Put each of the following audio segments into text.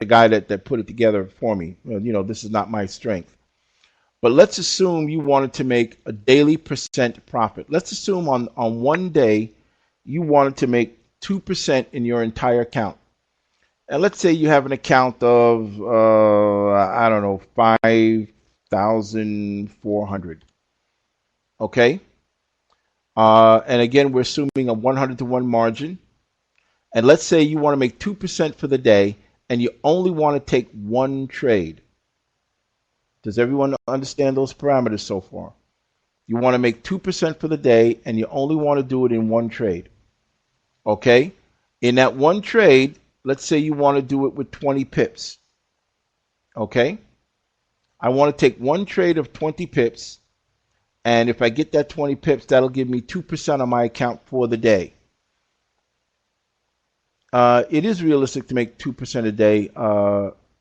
guy that put it together for me. This is not my strength. But let's assume you wanted to make a daily percent profit. Let's assume on one day you wanted to make 2% in your entire account. And let's say you have an account of, I don't know, 5,400. Okay? And again, we're assuming a 100 to 1 margin. And let's say you want to make 2% for the day and you only want to take one trade. Does everyone understand those parameters so far? You want to make 2% for the day and you only want to do it in one trade. Okay? In that one trade, let's say you want to do it with 20 pips. Okay? I want to take one trade of 20 pips, and if I get that 20 pips, that'll give me 2% on my account for the day. It is realistic to make 2% a day,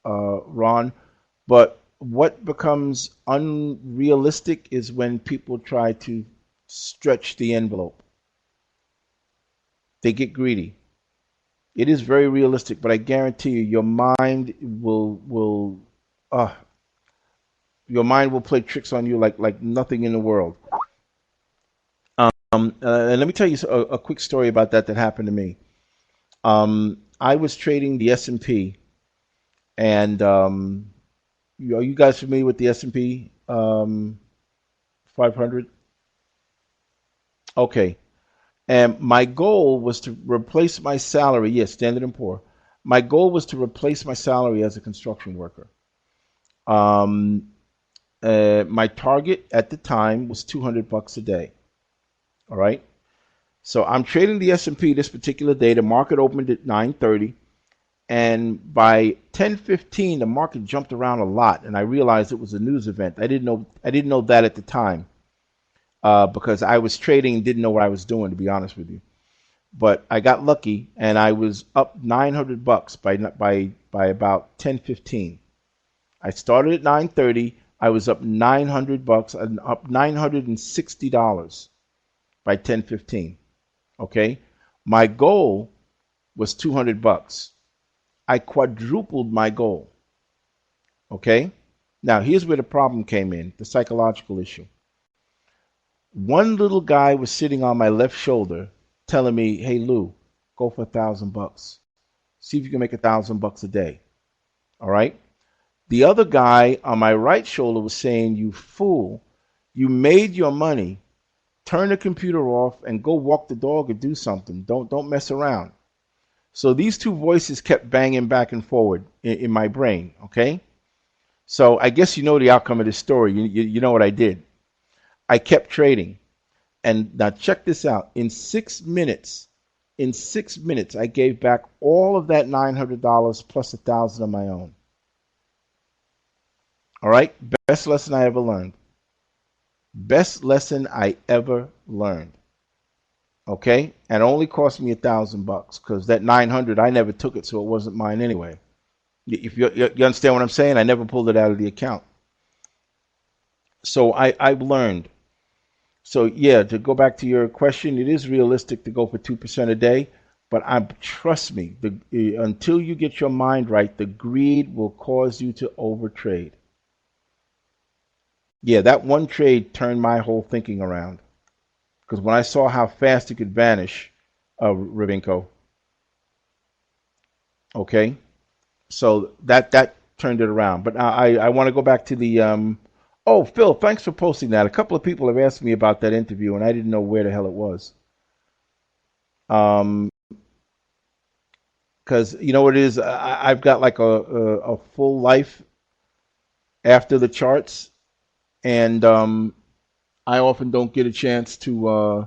Ron, but what becomes unrealistic is when people try to stretch the envelope. They get greedy. It is very realistic, but I guarantee you, your mind will play tricks on you like nothing in the world. And let me tell you a quick story about that happened to me. I was trading the S&P, and are you guys familiar with the S&P 500? Okay. And my goal was to replace my salary. Yes, Standard & Poor. My goal was to replace my salary as a construction worker. My target at the time was $200 a day. All right. So I'm trading the S&P this particular day. The market opened at 9:30, and by 10:15, the market jumped around a lot, and I realized it was a news event. I didn't know that at the time. Because I was trading and didn't know what I was doing, to be honest with you. But I got lucky, and I was up $900 by about 10:15. I started at 9:30. I was up $900 and up $960 by 10:15. Okay, my goal was $200. I quadrupled my goal. Okay, now here's where the problem came in: the psychological issue. One little guy was sitting on my left shoulder telling me, "Hey Lou, go for $1,000. See if you can make $1,000 a day." All right. The other guy on my right shoulder was saying, "You fool, you made your money. Turn the computer off and go walk the dog or do something. Don't mess around." So these two voices kept banging back and forward in my brain. Okay. So I guess you know the outcome of this story. You know what I did. I kept trading. And now check this out. In 6 minutes, I gave back all of that $900 plus $1,000 of my own. All right. Best lesson I ever learned. Best lesson I ever learned. Okay. And it only cost me $1,000 because that 900, I never took it, so it wasn't mine anyway. If you understand what I'm saying, I never pulled it out of the account. So I've learned. So yeah, to go back to your question, it is realistic to go for 2% a day, but trust me, until you get your mind right, the greed will cause you to overtrade. Yeah, that one trade turned my whole thinking around. Because when I saw how fast it could vanish, Ravinko, okay, so that turned it around. But I want to go back to the oh, Phil, thanks for posting that. A couple of people have asked me about that interview, and I didn't know where the hell it was. Because you know what it is, I've got like a full life after the charts, and I often don't get a chance to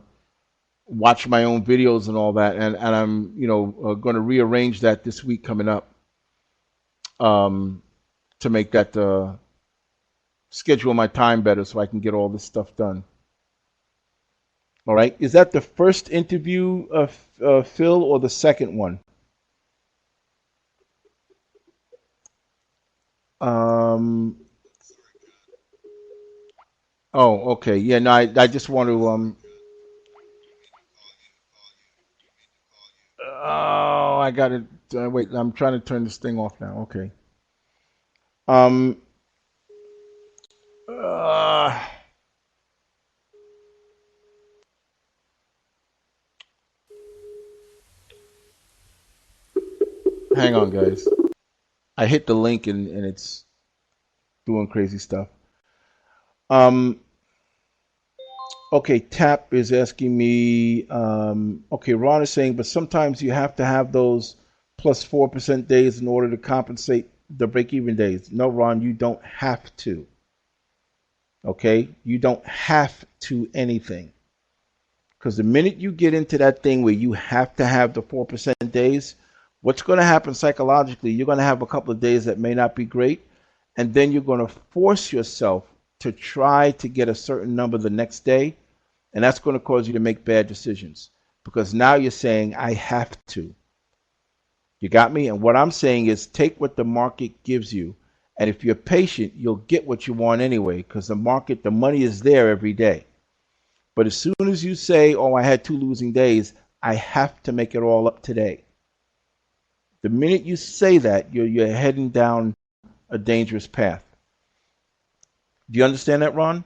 watch my own videos and all that, and I'm going to rearrange that this week coming up to make that schedule my time better so I can get all this stuff done. All right, is that the first interview of Phil or the second one? Oh, okay. Yeah, no, I just want to oh, I got it Wait, I'm trying to turn this thing off now. Okay. Um. Uh, hang on, guys. I hit the link and it's doing crazy stuff. Um. Okay, Tap is asking me. Okay, Ron is saying, but sometimes you have to have those plus 4% days in order to compensate the break-even days. No, Ron, you don't have to. Okay, you don't have to anything. Because the minute you get into that thing where you have to have the 4% days, what's going to happen psychologically, you're going to have a couple of days that may not be great, and then you're going to force yourself to try to get a certain number the next day, and that's going to cause you to make bad decisions. Because now you're saying, I have to. You got me? And what I'm saying is take what the market gives you, and if you're patient, you'll get what you want anyway, because the market, the money is there every day. But as soon as you say, oh, I had 2 losing days, I have to make it all up today. The minute you say that, you're heading down a dangerous path. Do you understand that, Ron?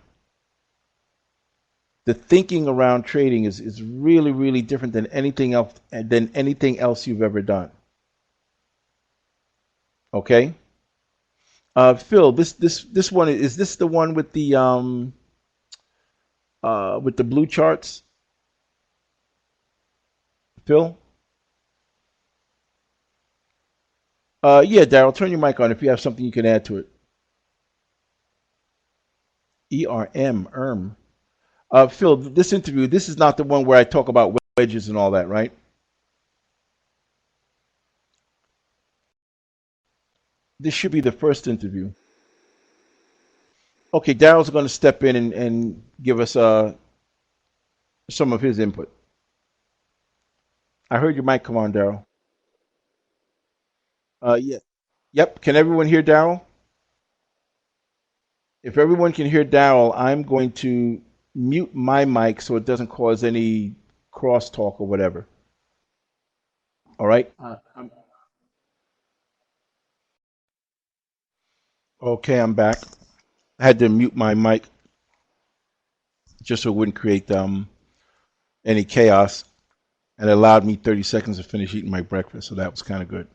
The thinking around trading is really, really different than anything else you've ever done. Okay? Phil, this one, is this the one with the blue charts? Phil? Yeah, Daryl, turn your mic on if you have something you can add to it. ERM. Phil, this interview, this is not the one where I talk about wedges and all that, right? This should be the first interview. Okay, Daryl's going to step in and give us some of his input. I heard your mic come on, Daryl. Yeah. Yep. Can everyone hear Daryl? If everyone can hear Daryl, I'm going to mute my mic so it doesn't cause any crosstalk or whatever. All right? Okay, I'm back. I had to mute my mic just so it wouldn't create any chaos, and it allowed me 30 seconds to finish eating my breakfast, so that was kind of good.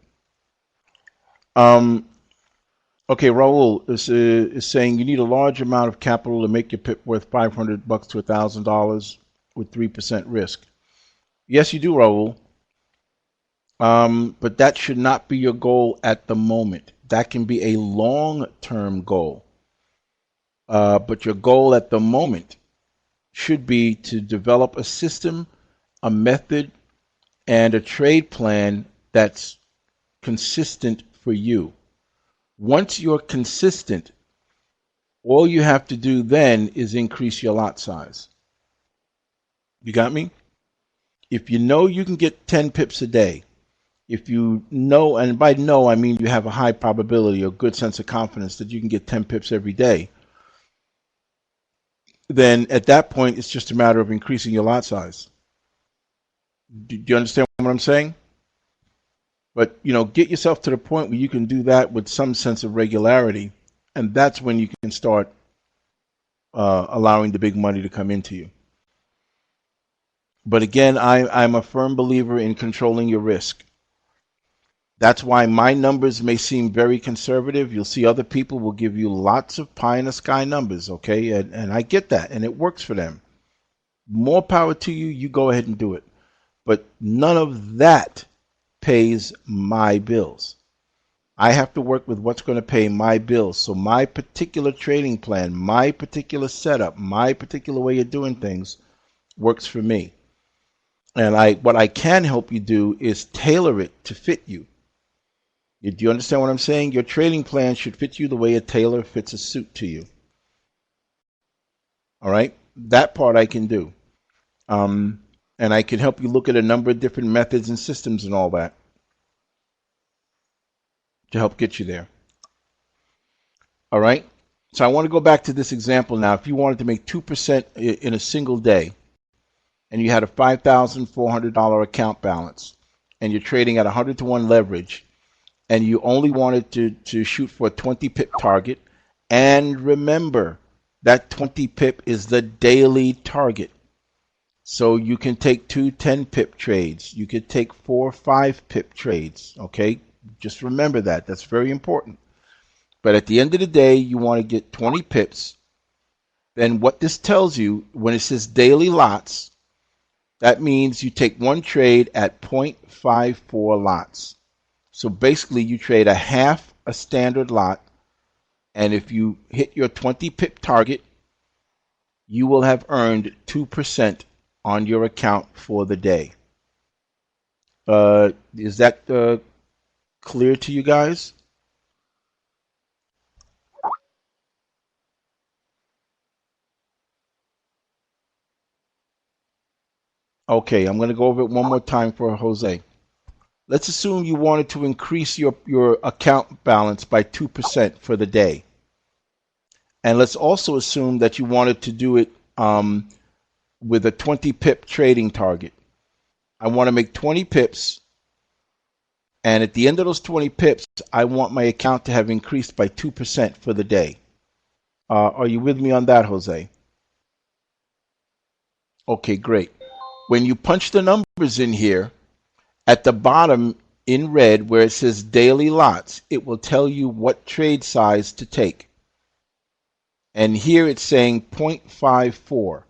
Okay, Raul is saying you need a large amount of capital to make your pip worth $500 to $1,000 with 3% risk. Yes, you do, Raul. But that should not be your goal at the moment. That can be a long-term goal. But your goal at the moment should be to develop a system, a method, and a trade plan that's consistent for you. Once you're consistent, all you have to do then is increase your lot size. You got me? If you know you can get 10 pips a day, if you know, and by know I mean you have a high probability or good sense of confidence that you can get 10 pips every day, then at that point it's just a matter of increasing your lot size. Do you understand what I'm saying? But get yourself to the point where you can do that with some sense of regularity, and that's when you can start allowing the big money to come into you. But again, I'm a firm believer in controlling your risk. That's why my numbers may seem very conservative. You'll see other people will give you lots of pie in the sky numbers, okay? And I get that, and it works for them. More power to you. You go ahead and do it. But none of that pays my bills. I have to work with what's going to pay my bills. So my particular trading plan, my particular setup, my particular way of doing things works for me. And what I can help you do is tailor it to fit you. Do you understand what I'm saying? Your trading plan should fit you the way a tailor fits a suit to you. All right? That part I can do. And I can help you look at a number of different methods and systems and all that to help get you there. All right? So I want to go back to this example now. If you wanted to make 2% in a single day and you had a $5,400 account balance and you're trading at 100 to 1 leverage, and you only wanted to shoot for a 20 pip target, and remember that 20 pip is the daily target. So you can take 2 10 pip trades. You could take 4 5 pip trades. Okay, just remember that. That's very important. But at the end of the day, you want to get 20 pips. Then what this tells you, when it says daily lots, that means you take one trade at 0.54 lots. So basically, you trade a half a standard lot, and if you hit your 20 pip target, you will have earned 2% on your account for the day. Is that clear to you guys? Okay, I'm going to go over it one more time for Jose. Let's assume you wanted to increase your account balance by 2% for the day. And let's also assume that you wanted to do it with a 20 pip trading target. I want to make 20 pips, and at the end of those 20 pips, I want my account to have increased by 2% for the day. Are you with me on that, Jose? Okay, great. When you punch the numbers in here, at the bottom in red where it says daily lots, it will tell you what trade size to take. And here it's saying 0.54.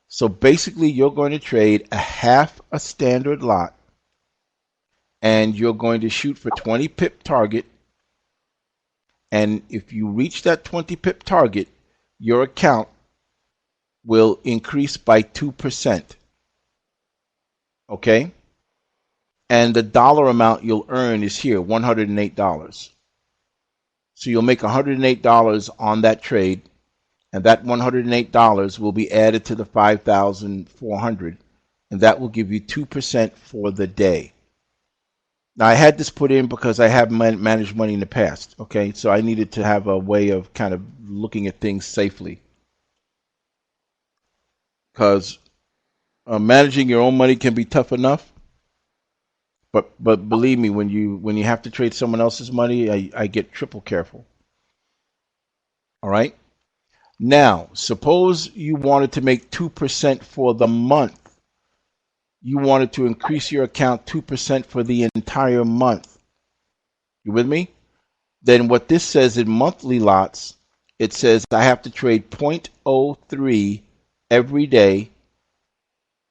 So basically, you're going to trade a half a standard lot, and you're going to shoot for 20 pip target. And if you reach that 20 pip target, your account will increase by 2%. Okay? And the dollar amount you'll earn is here, $108. So you'll make $108 on that trade, and that $108 will be added to the 5,400, and that will give you 2% for the day. Now, I had this put in because I have managed money in the past, okay? So I needed to have a way of kind of looking at things safely. Because managing your own money can be tough enough, but believe me, when you have to trade someone else's money, I get triple careful. All right? Now, suppose you wanted to make 2% for the month. You wanted to increase your account 2% for the entire month. You with me? Then what this says in monthly lots, it says I have to trade 0.03 every day,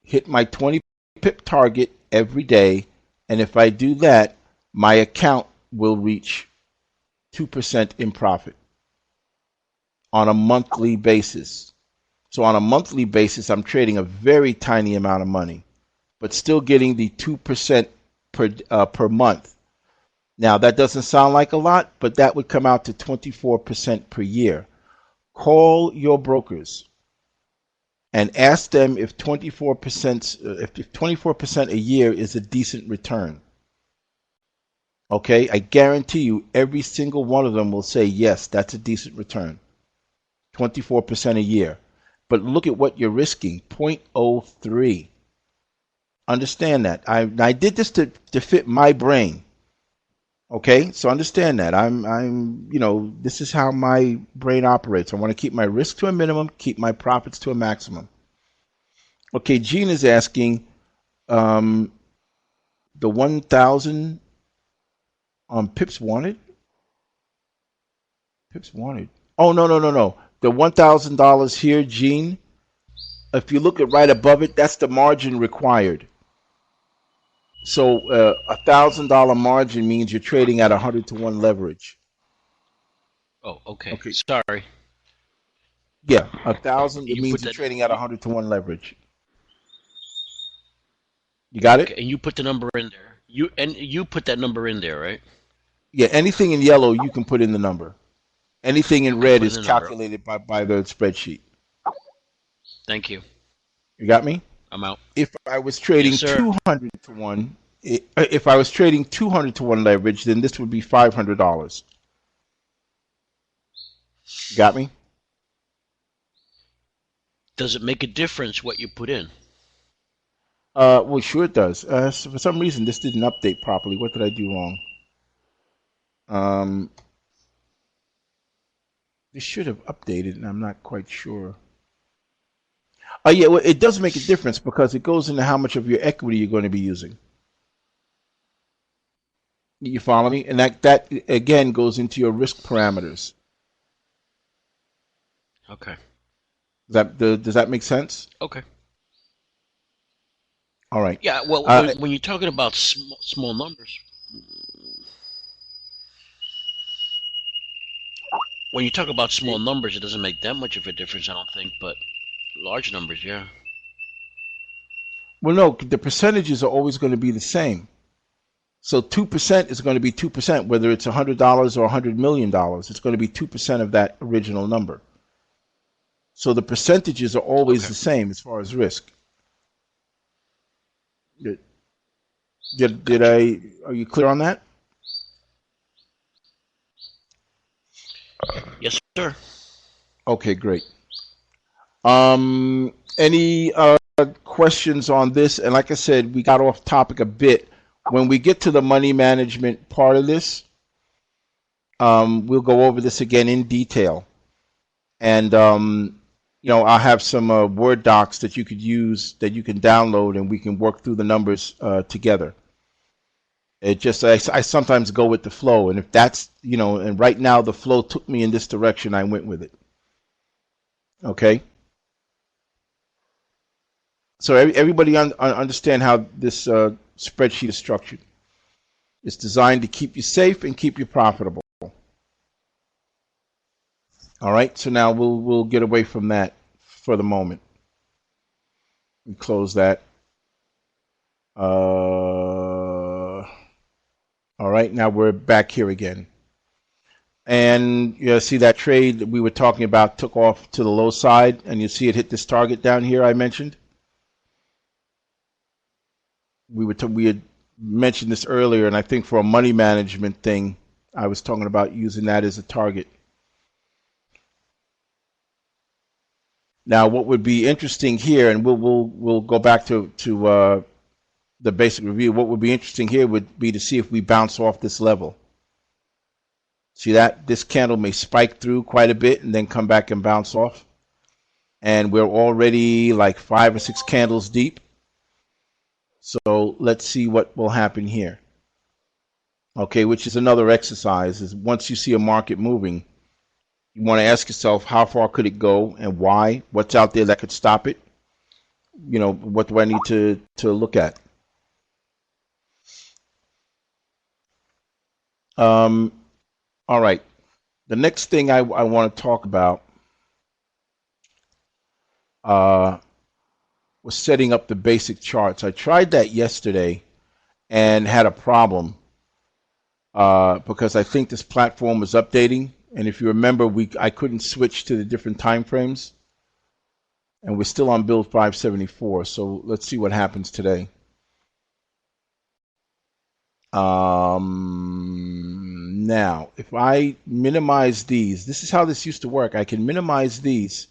hit my 20 pip target every day, and if I do that, my account will reach 2% in profit on a monthly basis. So on a monthly basis, I'm trading a very tiny amount of money, but still getting the 2% per month. Now, that doesn't sound like a lot, but that would come out to 24% per year. Call your brokers and ask them if 24% a year is a decent return. Okay, I guarantee you every single one of them will say, yes, that's a decent return. 24% a year. But look at what you're risking, 0.03. Understand that. I did this to fit my brain. Okay, so understand that. This is how my brain operates. I want to keep my risk to a minimum, keep my profits to a maximum. Okay, Gene is asking the 1,000 pips wanted? Pips wanted. Oh, no. The $1,000 here, Gene, if you look at right above it, that's the margin required. So $1,000 margin means you're trading at 100 to 1 leverage. Oh, okay. Sorry. Yeah, 1,000 it means you're trading at 100 to 1 leverage. You got it? And you put the number in there. You put that number in there, right? Yeah, anything in yellow you can put in the number. Anything in red is calculated by the spreadsheet. Thank you. You got me? I'm out. If I was trading 200 to 1, if I was trading 200 to 1 leverage, then this would be $500. You got me? Does it make a difference what you put in? Well, sure it does. So for some reason, this didn't update properly. What did I do wrong? Um, this should have updated, and I'm not quite sure. Oh, yeah, well, it does make a difference because it goes into how much of your equity you're going to be using. You follow me? And that again goes into your risk parameters. Okay. Does that make sense? Okay. All right. Yeah. Well, Uh, when you're talking about small numbers, when you talk about small numbers, it doesn't make that much of a difference, I don't think. But large numbers, yeah. well, no, the percentages are always going to be the same. So 2% is going to be 2%, whether it's $100 or $100 million. It's going to be 2% of that original number. So the percentages are always Okay. the same as far as risk. Did, did Gotcha. I? Are you clear on that? Yes, sir. Okay, great. Any questions on this? And like I said, we got off topic a bit. When we get to the money management part of this, we'll go over this again in detail. And I'll have some Word docs that you could use that you can download, and we can work through the numbers together. It just I sometimes go with the flow, and if that's and right now the flow took me in this direction, I went with it. Okay. So everybody understand how this spreadsheet is structured. It's designed to keep you safe and keep you profitable. All right. So now we'll get away from that for the moment. We close that. All right. Now we're back here again. And you see that trade that we were talking about took off to the low side, and you see it hit this target down here I mentioned. We had mentioned this earlier, and I think for a money management thing, I was talking about using that as a target. Now, what would be interesting here, and we'll go back to the basic review. What would be interesting here would be to see if we bounce off this level. See that this candle may spike through quite a bit and then come back and bounce off, and we're already like 5 or 6 candles deep. So let's see what will happen here. Okay, which is another exercise, is once you see a market moving, you want to ask yourself, how far could it go and why? What's out there that could stop it? What do I need to look at? All right. The next thing I want to talk about was setting up the basic charts. I tried that yesterday and had a problem because I think this platform was updating. And if you remember, I couldn't switch to the different time frames. And we're still on build 574. So let's see what happens today. Now, if I minimize these, this is how this used to work. I can minimize these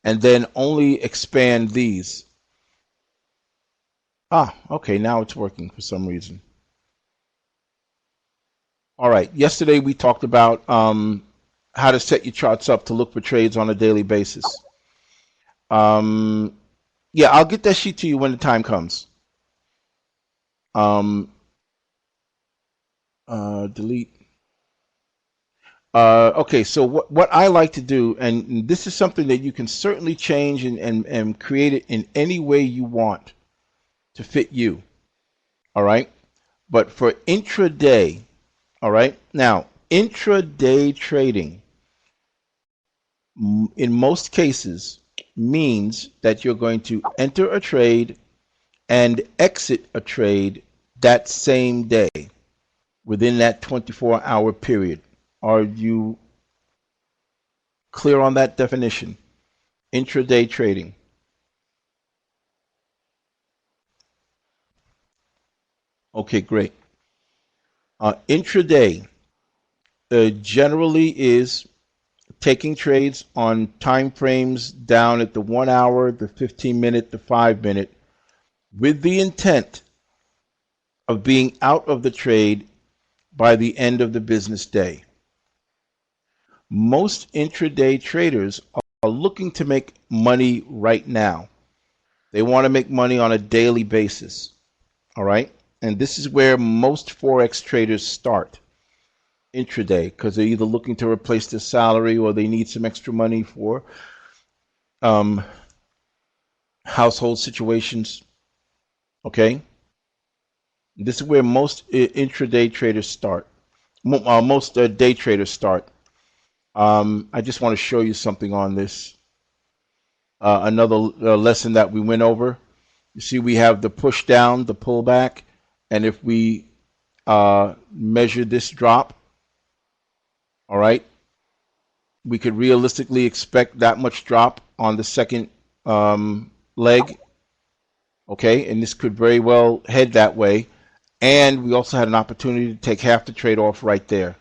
and then only expand these. Okay, now it's working for some reason. All right, yesterday we talked about how to set your charts up to look for trades on a daily basis. Yeah, I'll get that sheet to you when the time comes. Delete. Okay, so what I like to do, and this is something that you can certainly change and create it in any way you want to fit you. All right, but for intraday, all right, now intraday trading in most cases means that you're going to enter a trade and exit a trade that same day within that 24-hour period. Are you clear on that definition? Intraday trading. Okay, great. Intraday generally is taking trades on time frames down at the 1 hour, the 15-minute, the 5-minute, with the intent of being out of the trade by the end of the business day. Most intraday traders are looking to make money right now. They want to make money on a daily basis. All right? And this is where most Forex traders start, intraday, because they're either looking to replace their salary or they need some extra money for household situations. Okay? This is where most intraday traders start. Most day traders start. I just want to show you something on this. Another lesson that we went over. You see, we have the push down, the pullback, and if we measure this drop, all right, we could realistically expect that much drop on the second leg, okay, and this could very well head that way. And we also had an opportunity to take half the trade off right there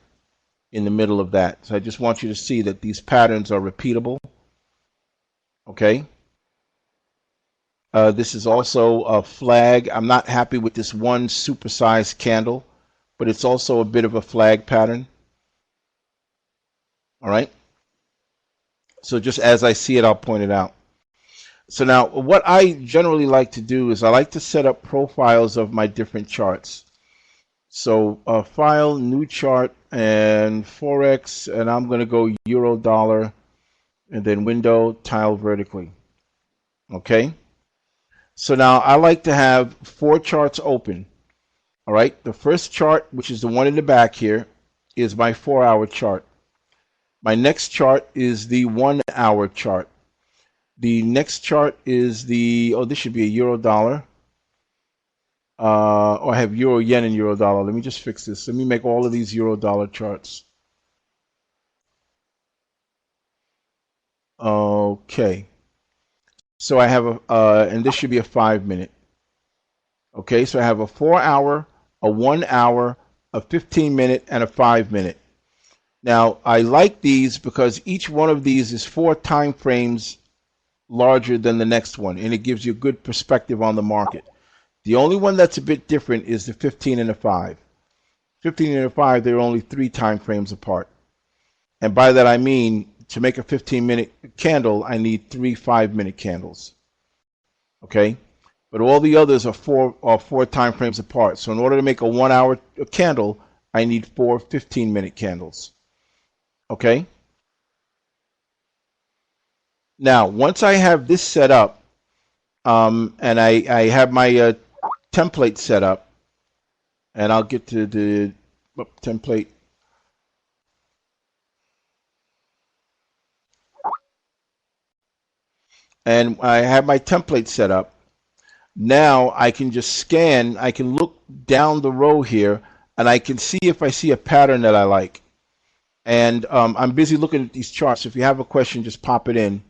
in the middle of that. So I just want you to see that these patterns are repeatable, okay. This is also a flag. I'm not happy with this one supersized candle, but it's also a bit of a flag pattern. All right. So just as I see it, I'll point it out. So now what I generally like to do is I like to set up profiles of my different charts. So file, new chart, and Forex, and I'm going to go euro dollar, and then window, tile vertically. Okay. So now I like to have 4 charts open. All right. The first chart, which is the one in the back here, is my 4-hour chart. My next chart is the 1-hour chart. The next chart is the, this should be a euro dollar. Or I have euro yen and euro dollar. Let me just fix this. Let me make all of these euro dollar charts. Okay. So I have and this should be a 5-minute. Okay, so I have a 4-hour, a 1-hour, a 15-minute, and a 5-minute. Now, I like these because each one of these is 4 time frames larger than the next one, and it gives you a good perspective on the market. The only one that's a bit different is the 15 and the 5. 15 and the 5, they're only 3 time frames apart. And by that I mean, to make a 15-minute candle, I need 3 5-minute candles. Okay? But all the others are 4 time frames apart. So in order to make a 1-hour candle, I need 4 15-minute candles. Okay? Now, once I have this set up, and I have my template set up, and I'll get to the template. And I have my template set up. Now I can just scan, I can look down the row here, and I can see if I see a pattern that I like. And I'm busy looking at these charts. If you have a question, just pop it in.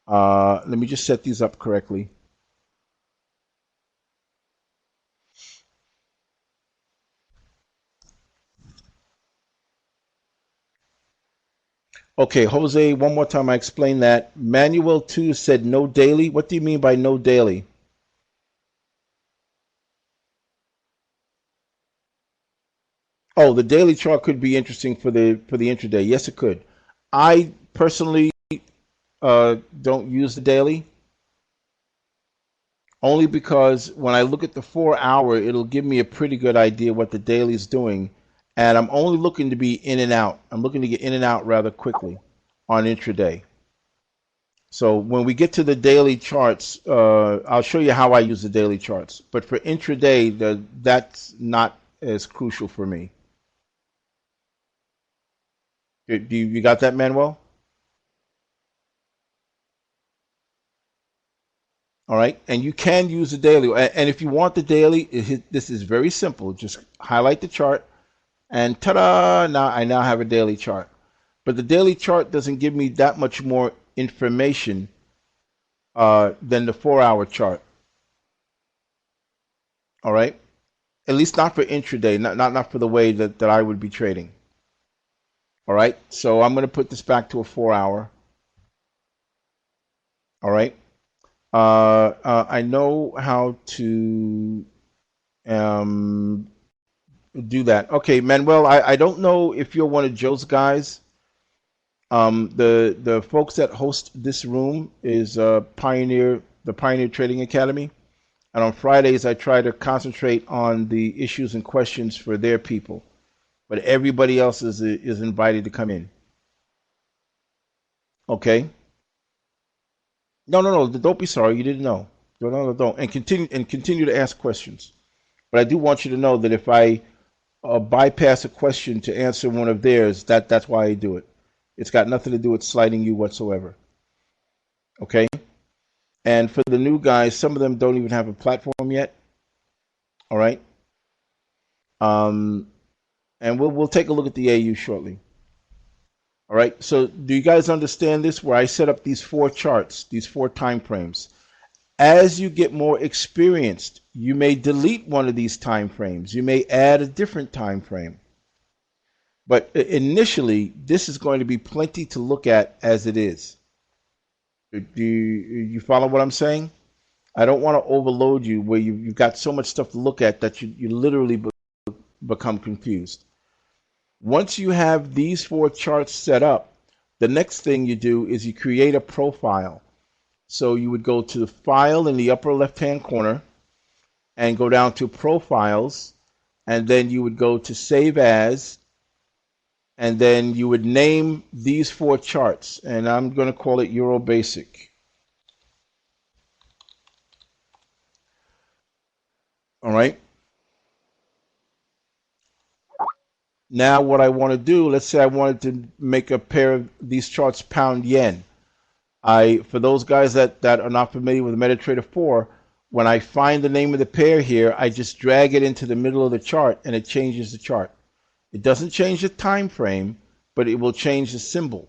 Let me just set these up correctly. Okay, Jose, one more time I explained that. Manuel 2 said no daily. What do you mean by no daily? Oh, the daily chart could be interesting for the intraday. Yes, it could. I personally don't use the daily, only because when I look at the 4-hour, it'll give me a pretty good idea what the daily is doing, and I'm only looking to be in and out. I'm looking to get in and out rather quickly on intraday. So when we get to the daily charts, I'll show you how I use the daily charts. But for intraday, that's not as crucial for me. You got that, Manuel? All right, and you can use the daily. And if you want the daily, this is very simple. Just highlight the chart, and ta-da! Now I have a daily chart. But the daily chart doesn't give me that much more information than the 4-hour chart. All right, at least not for intraday, not for the way that I would be trading. All right, so I'm going to put this back to a 4-hour. All right, I know how to um, do that. Okay, Manuel, I don't know if you're one of Joe's guys. The folks that host this room is the Pioneer Trading Academy, and on Fridays I try to concentrate on the issues and questions for their people. But everybody else is invited to come in. Okay? No, no, no. Don't be sorry. You didn't know. No, no, no, don't. And continue to ask questions. But I do want you to know that if I bypass a question to answer one of theirs, that's why I do it. It's got nothing to do with slighting you whatsoever. Okay? And for the new guys, some of them don't even have a platform yet. All right? Um, and we'll take a look at the AU shortly. All right. So do you guys understand this? Where I set up these four charts, these four time frames. As you get more experienced, you may delete one of these time frames. You may add a different time frame. But initially, this is going to be plenty to look at as it is. Do you follow what I'm saying? I don't want to overload you where you've got so much stuff to look at that you literally become confused. Once you have these four charts set up, the next thing you do is you create a profile. So you would go to the file in the upper left-hand corner and go down to profiles, and then you would go to save as, and then you would name these four charts, and I'm going to call it Euro Basic. All right. Now what I want to do, let's say I wanted to make a pair of these charts pound yen. For those guys that are not familiar with MetaTrader 4, when I find the name of the pair here, I just drag it into the middle of the chart and it changes the chart. It doesn't change the time frame, but it will change the symbol.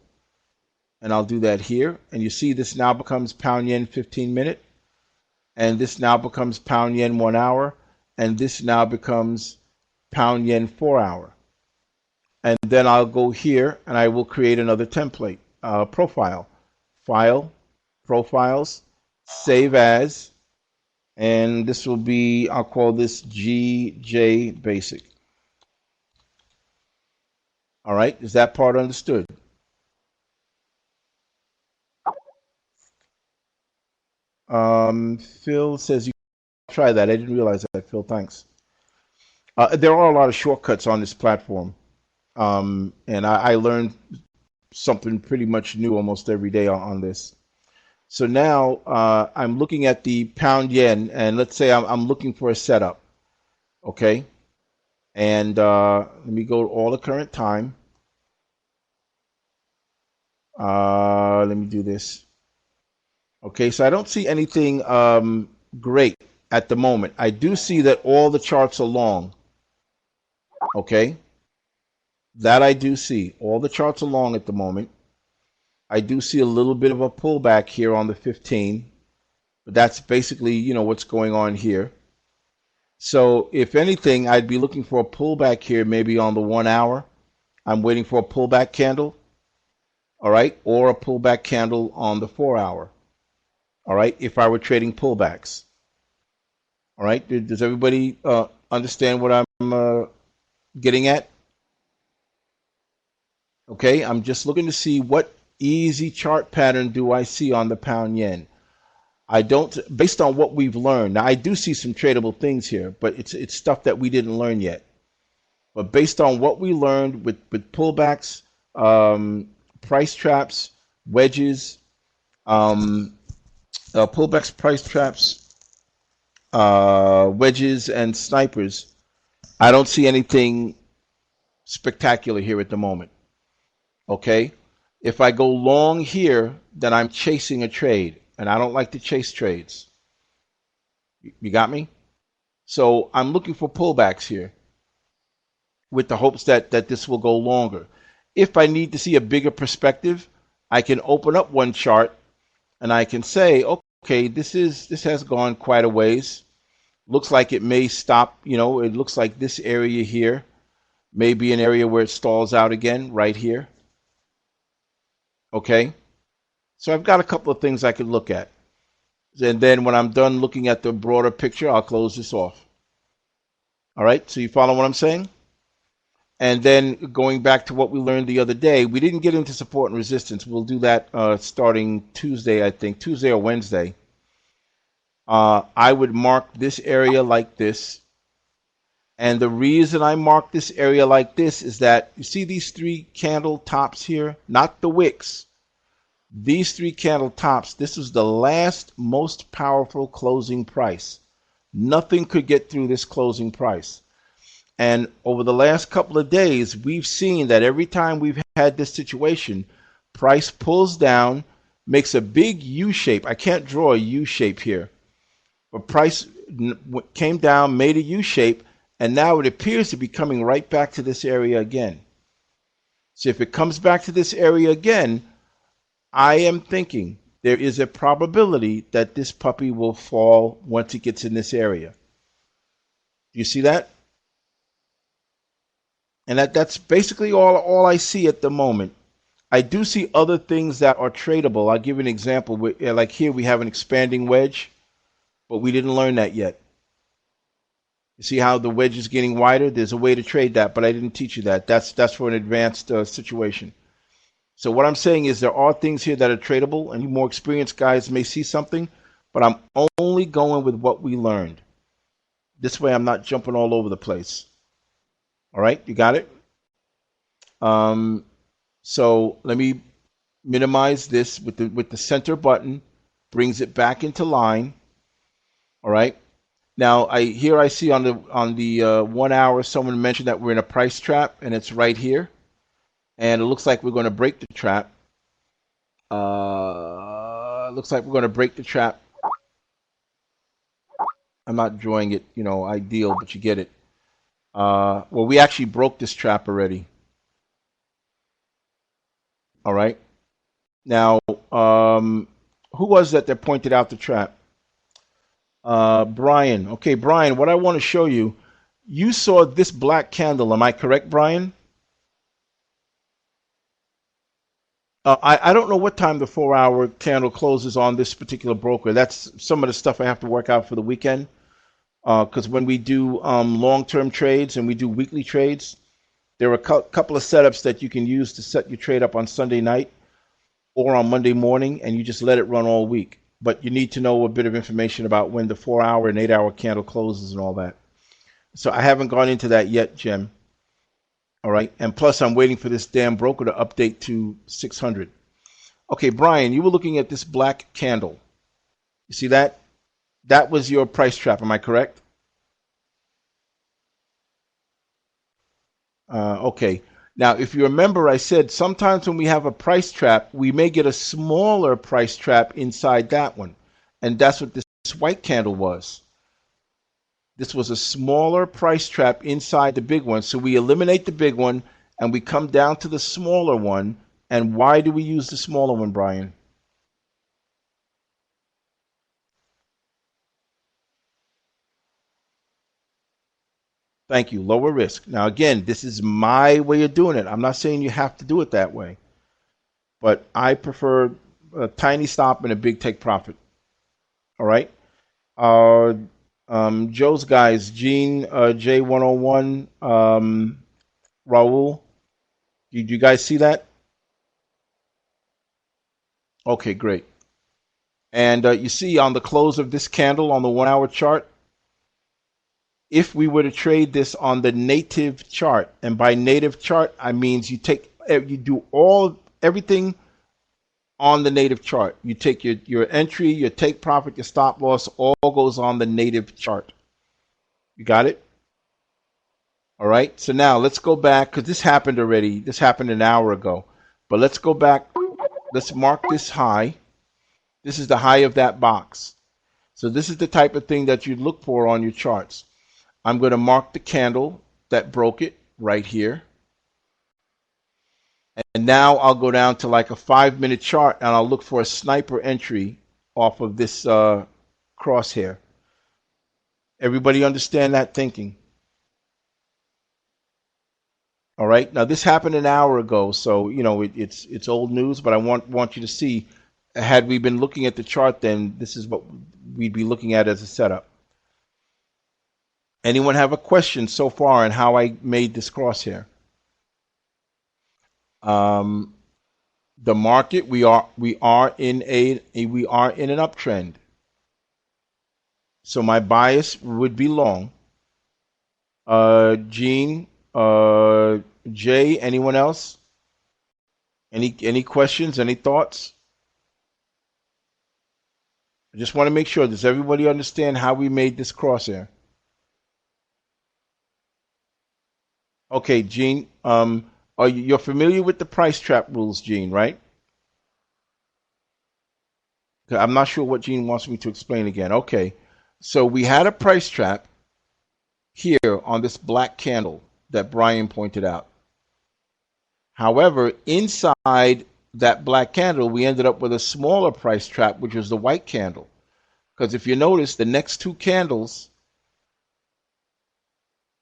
And I'll do that here. And you see this now becomes pound yen 15 minute. And this now becomes pound yen 1 hour. And this now becomes pound yen 4 hour. And then I'll go here and I will create another template, profile. File, profiles, save as, and this will be, I'll call this GJ Basic. All right, is that part understood? Phil says you try that. I didn't realize that, Phil. Thanks. There are a lot of shortcuts on this platform. And I learned something pretty much new almost every day on this. So now I'm looking at the pound yen, and let's say I'm looking for a setup. Okay. And let me go to all the current time. Let me do this. Okay, so I don't see anything great at the moment. I do see that all the charts are long. Okay. That I do see. All the charts are long at the moment. I do see a little bit of a pullback here on the 15, but that's basically, what's going on here. So if anything, I'd be looking for a pullback here, maybe on the 1 hour. I'm waiting for a pullback candle, all right, or a pullback candle on the 4 hour, all right, if I were trading pullbacks. All right, does everybody understand what I'm getting at? Okay, I'm just looking to see what easy chart pattern do I see on the pound yen. I don't, based on what we've learned. Now I do see some tradable things here, but it's stuff that we didn't learn yet. But based on what we learned with pullbacks, price traps, wedges, pullbacks, price traps, wedges, and snipers, I don't see anything spectacular here at the moment. Okay, if I go long here, then I'm chasing a trade, and I don't like to chase trades. You got me? So I'm looking for pullbacks here with the hopes that this will go longer. If I need to see a bigger perspective, I can open up one chart and I can say, okay, this has gone quite a ways. Looks like it may stop, it looks like this area here may be an area where it stalls out again, right here. Okay, so I've got a couple of things I could look at. And then when I'm done looking at the broader picture, I'll close this off. All right, so you follow what I'm saying? And then going back to what we learned the other day, we didn't get into support and resistance. We'll do that starting Tuesday, I think, Tuesday or Wednesday. I would mark this area like this. And the reason I mark this area like this is that you see these three candle tops here, not the wicks. These three candle tops, this is the last most powerful closing price. Nothing could get through this closing price. And over the last couple of days, we've seen that every time we've had this situation, price pulls down, makes a big U shape. I can't draw a U shape here, but price came down, made a U shape, and now it appears to be coming right back to this area again. So if it comes back to this area again, I am thinking there is a probability that this puppy will fall once it gets in this area. Do you see that? And that's basically all I see at the moment. I do see other things that are tradable. I'll give you an example. Like here we have an expanding wedge, but we didn't learn that yet. You see how the wedge is getting wider? There's a way to trade that, but I didn't teach you that. That's for an advanced situation. So what I'm saying is there are things here that are tradable, and you more experienced guys may see something, but I'm only going with what we learned. This way I'm not jumping all over the place. All right, you got it? So let me minimize this with the center button, brings it back into line. All right. Now I see on the 1 hour someone mentioned that we're in a price trap, and it's right here, and it looks like we're going to break the trap. Looks like we're going to break the trap. I'm not drawing it, ideal, but you get it. Well, we actually broke this trap already. All right. Now, who was that pointed out the trap? Brian. Okay, Brian, what I want to show you, you saw this black candle. Am I correct, Brian? I don't know what time the 4 hour candle closes on this particular broker. That's some of the stuff I have to work out for the weekend. Because when we do long-term trades and we do weekly trades, there are a couple of setups that you can use to set your trade up on Sunday night or on Monday morning, and you just let it run all week. But you need to know a bit of information about when the 4 hour and 8 hour candle closes and all that. So I haven't gone into that yet, Jim. All right. And plus, I'm waiting for this damn broker to update to 600. Okay, Brian, you were looking at this black candle. You see that? That was your price trap. Am I correct? Okay. Now, if you remember, I said sometimes when we have a price trap, we may get a smaller price trap inside that one. And that's what this white candle was. This was a smaller price trap inside the big one. So we eliminate the big one and we come down to the smaller one. And why do we use the smaller one, Brian? Thank you. Lower risk. Now, again, this is my way of doing it. I'm not saying you have to do it that way. But I prefer a tiny stop and a big take profit. All right? Joe's guys, Gene, J101, Raul. Did you guys see that? Okay, great. And you see on the close of this candle on the 1 hour chart, if we were to trade this on the native chart, and by native chart, I means you do everything on the native chart. You take your entry, your take profit, your stop loss, all goes on the native chart. You got it? All right. So now let's go back, because this happened already. This happened an hour ago. But let's go back. Let's mark this high. This is the high of that box. So this is the type of thing that you look for on your charts. I'm going to mark the candle that broke it right here. And now I'll go down to like a 5-minute chart and I'll look for a sniper entry off of this crosshair. Everybody understand that thinking? All right. Now this happened an hour ago, so it's old news, but I want you to see had we been looking at the chart, then this is what we'd be looking at as a setup. Anyone have a question so far on how I made this crosshair? The market, we are in an uptrend. So my bias would be long. Gene, Jay, anyone else? Any questions? Any thoughts? I just want to make sure. Does everybody understand how we made this crosshair? Okay, Gene. You're familiar with the price trap rules, Gene, right? I'm not sure what Gene wants me to explain again. Okay, so we had a price trap here on this black candle that Brian pointed out. However, inside that black candle, we ended up with a smaller price trap, which was the white candle. Because if you notice, the next two candles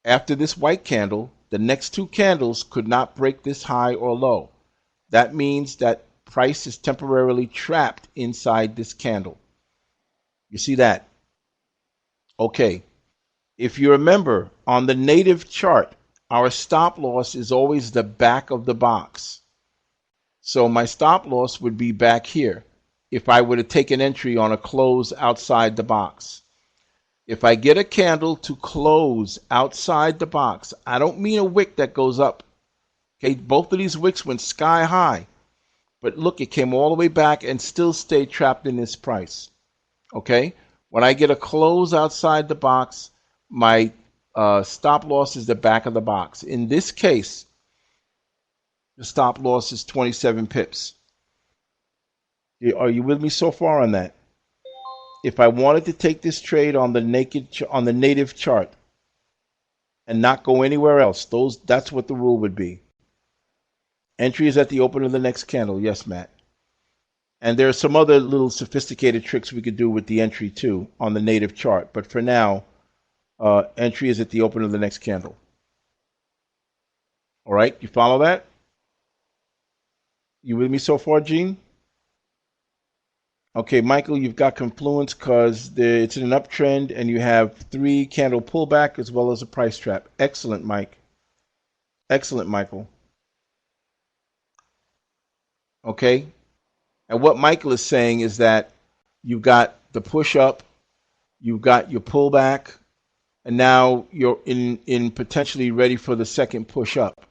after this white candle, the next two candles could not break this high or low. That means that price is temporarily trapped inside this candle. You see that? Okay. If you remember, on the native chart, our stop loss is always the back of the box. So my stop loss would be back here if I were to take an entry on a close outside the box. If I get a candle to close outside the box, I don't mean a wick that goes up. Okay, both of these wicks went sky high. But look, it came all the way back and still stayed trapped in this price. Okay, when I get a close outside the box, my stop loss is the back of the box. In this case, the stop loss is 27 pips. Are you with me so far on that? If I wanted to take this trade on the native chart and not go anywhere else, that's what the rule would be. Entry is at the open of the next candle. Yes, Matt. And there are some other little sophisticated tricks we could do with the entry too on the native chart. But for now, entry is at the open of the next candle. All right, you follow that? You with me so far, Gene? Okay, Michael, you've got confluence because it's in an uptrend and you have 3 candle pullback as well as a price trap. Excellent, Mike. Excellent, Michael. Okay, and what Michael is saying is that you've got the push up, you've got your pullback, and now you're in potentially ready for the second push up.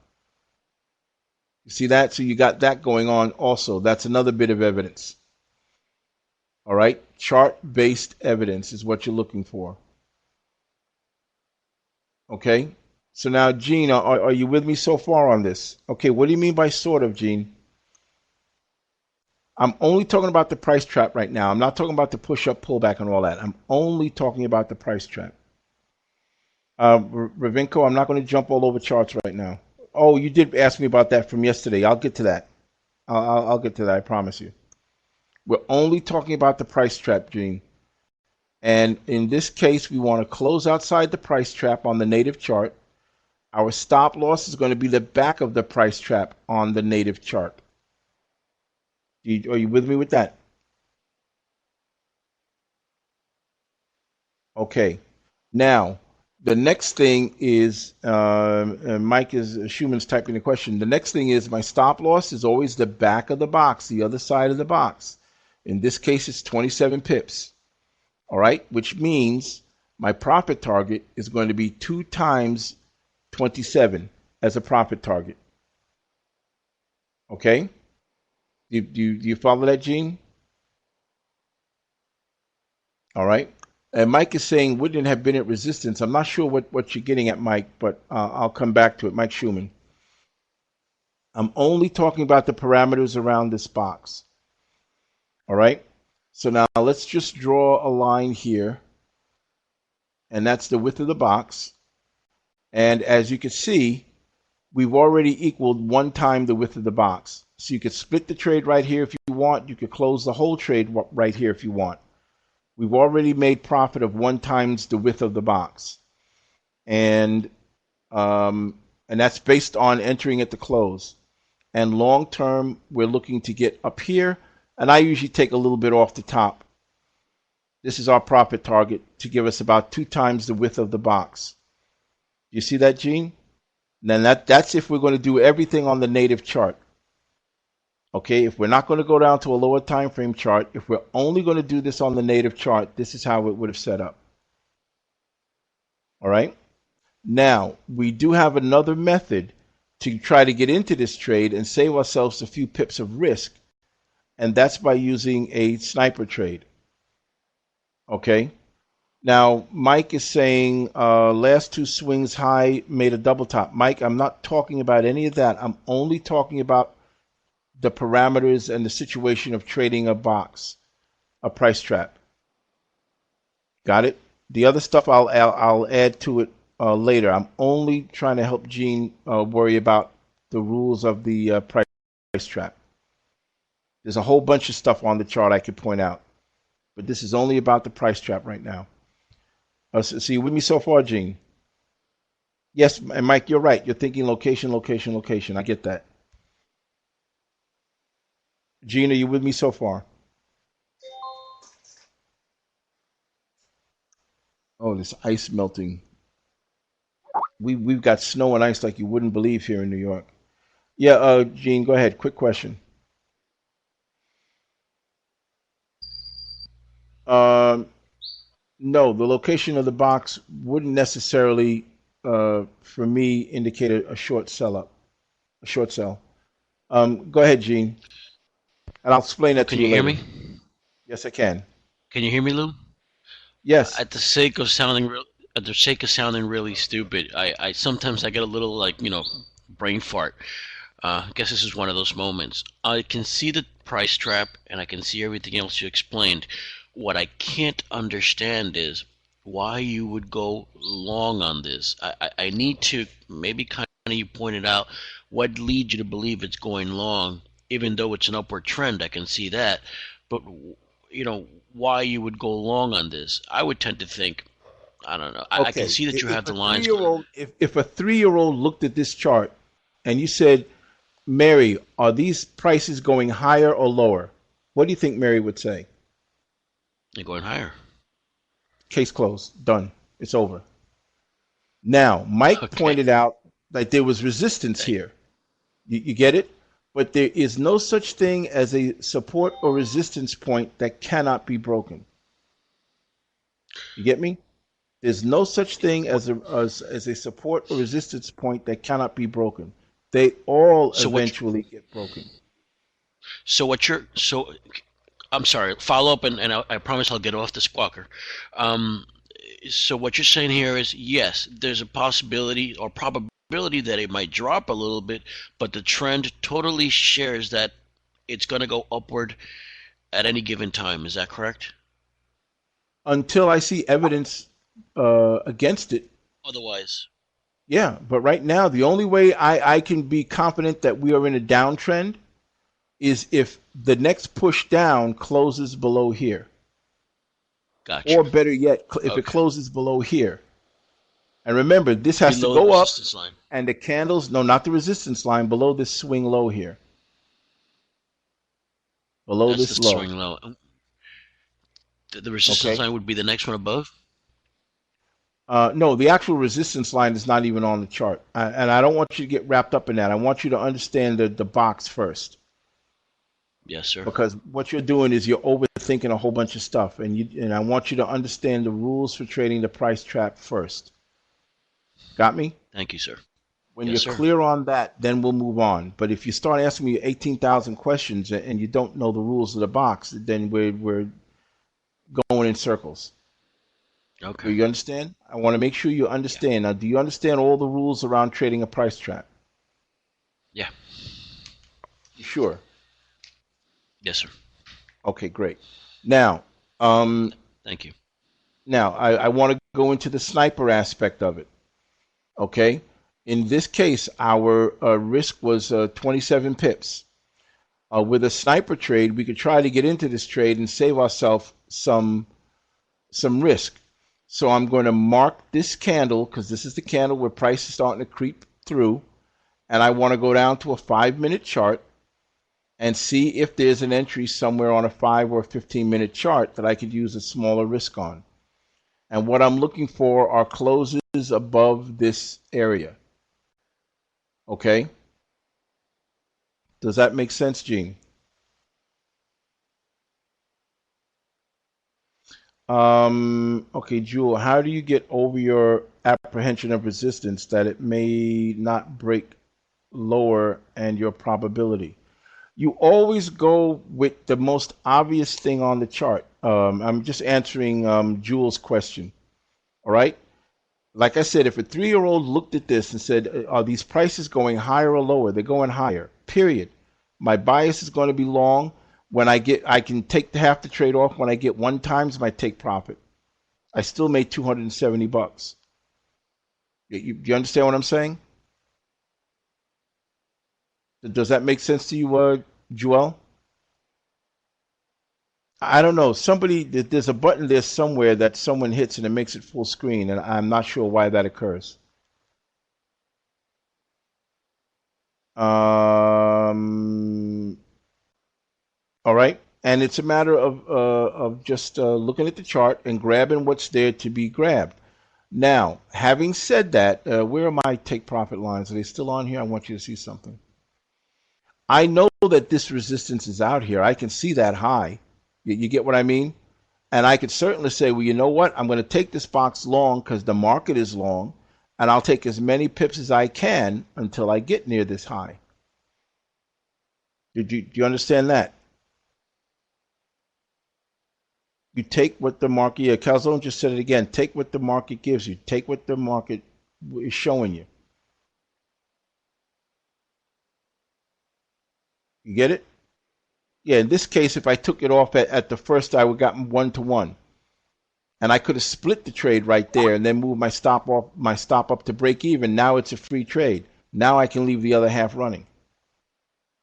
You see that? So you got that going on also. That's another bit of evidence. All right, chart-based evidence is what you're looking for. Okay, so now, Gene, are you with me so far on this? Okay, what do you mean by sort of, Gene? I'm only talking about the price trap right now. I'm not talking about the push-up, pullback, and all that. I'm only talking about the price trap. Ravinko, I'm not going to jump all over charts right now. Oh, you did ask me about that from yesterday. I'll get to that. I'll get to that, I promise you. We're only talking about the price trap, Gene. And in this case, we want to close outside the price trap on the native chart. Our stop loss is going to be the back of the price trap on the native chart. Are you with me with that? Okay. Now, the next thing is, Mike Schumann's typing the question. The next thing is my stop loss is always the back of the box, the other side of the box. In this case, it's 27 pips. All right, which means my profit target is going to be 2 times 27 as a profit target. Okay? Do you follow that, Gene? All right. And Mike is saying wouldn't have been at resistance. I'm not sure what you're getting at, Mike, but I'll come back to it. Mike Schumann. I'm only talking about the parameters around this box. All right. So now let's just draw a line here. And that's the width of the box. And as you can see, we've already equaled 1 time the width of the box. So you could split the trade right here if you want. You could close the whole trade right here if you want. We've already made profit of 1 times the width of the box. And that's based on entering at the close. And long term, we're looking to get up here and I usually take a little bit off the top. This is our profit target to give us about 2 times the width of the box. You see that, Gene? Then that's if we're going to do everything on the native chart. Okay, if we're not going to go down to a lower time frame chart, if we're only going to do this on the native chart, this is how it would have set up. All right. Now, we do have another method to try to get into this trade and save ourselves a few pips of risk, and that's by using a sniper trade. Okay. Now, Mike is saying last 2 swings high made a double top. Mike, I'm not talking about any of that. I'm only talking about the parameters and the situation of trading a box, a price trap. Got it? The other stuff I'll add to it later. I'm only trying to help Gene worry about the rules of the price trap. There's a whole bunch of stuff on the chart I could point out, but this is only about the price trap right now. So you with me so far, Gene? Yes, and Mike, you're right. You're thinking location, location, location. I get that. Gene, are you with me so far? Oh, this ice melting. We've got snow and ice like you wouldn't believe here in New York. Yeah, Gene, go ahead. Quick question. No, the location of the box wouldn't necessarily, for me, indicate a short sell. Go ahead, Gene, and I'll explain that to you later. Can you hear me? Yes, I can. Can you hear me, Lou? Yes. At the sake of sounding really stupid, I sometimes I get a little brain fart. I guess this is one of those moments. I can see the price trap and I can see everything else you explained. What I can't understand is why you would go long on this. I need to maybe kind of, you pointed out, what leads you to believe it's going long, even though it's an upward trend. I can see that, but why you would go long on this? I would tend to think, I don't know. Okay. I can see that you have the lines. If a 3-year-old looked at this chart and you said, Mary, are these prices going higher or lower? What do you think Mary would say? They're going higher. Case closed. Done. It's over. Now, Mike pointed out that there was resistance here. You get it? But there is no such thing as a support or resistance point that cannot be broken. You get me? There's no such thing as a support or resistance point that cannot be broken. They all eventually get broken. I'm sorry, follow up, and I promise I'll get off the squawker. So what you're saying here is, yes, there's a possibility or probability that it might drop a little bit, but the trend totally shares that it's going to go upward at any given time. Is that correct? Until I see evidence against it. Otherwise. Yeah, but right now, the only way I can be confident that we are in a downtrend is if the next push down closes below here. Gotcha. Or better yet, if it closes below here. And remember, this has to go up, and the candles, no, not the resistance line, below this swing low here. Below this low. Swing low. The resistance line would be the next one above? No, the actual resistance line is not even on the chart. And I don't want you to get wrapped up in that. I want you to understand the box first. Yes, sir. Because what you're doing is you're overthinking a whole bunch of stuff, and I want you to understand the rules for trading the price trap first. Got me? Thank you, sir. When you're clear on that, then we'll move on. But if you start asking me 18,000 questions and you don't know the rules of the box, then we're going in circles. Okay. Do you understand? I want to make sure you understand. Yeah. Now, do you understand all the rules around trading a price trap? Yeah. You sure? Yes, sir. Okay, great. Now, thank you. Now, I want to go into the sniper aspect of it. Okay? In this case, our risk was 27 pips. With a sniper trade, we could try to get into this trade and save ourselves some risk. So I'm going to mark this candle, because this is the candle where price is starting to creep through, and I want to go down to a 5-minute chart, and see if there's an entry somewhere on a 5 or 15-minute chart that I could use a smaller risk on. And what I'm looking for are closes above this area. Okay? Does that make sense, Gene? Okay, Jewel, how do you get over your apprehension of resistance that it may not break lower and your probability? You always go with the most obvious thing on the chart. I'm just answering Jewel's question. All right? Like I said, if a 3-year-old looked at this and said, are these prices going higher or lower? They're going higher, period. My bias is going to be long. When I can take half the trade off when I get 1 times my take profit. I still made $270. You understand what I'm saying? Does that make sense to you, Joel? I don't know. There's a button there somewhere that someone hits and it makes it full screen, and I'm not sure why that occurs. All right, and it's a matter of just looking at the chart and grabbing what's there to be grabbed. Now, having said that, where are my take profit lines? Are they still on here? I want you to see something. I know that this resistance is out here. I can see that high. You get what I mean? And I could certainly say, well, you know what? I'm going to take this box long because the market is long, and I'll take as many pips as I can until I get near this high. Do you understand that? You take what the market, yeah, Calzone just said it again, take what the market gives you. Take what the market is showing you. You get it? Yeah, in this case, if I took it off at the first, I would have gotten 1-to-1. And I could have split the trade right there and then moved my stop up to break even. Now it's a free trade. Now I can leave the other half running.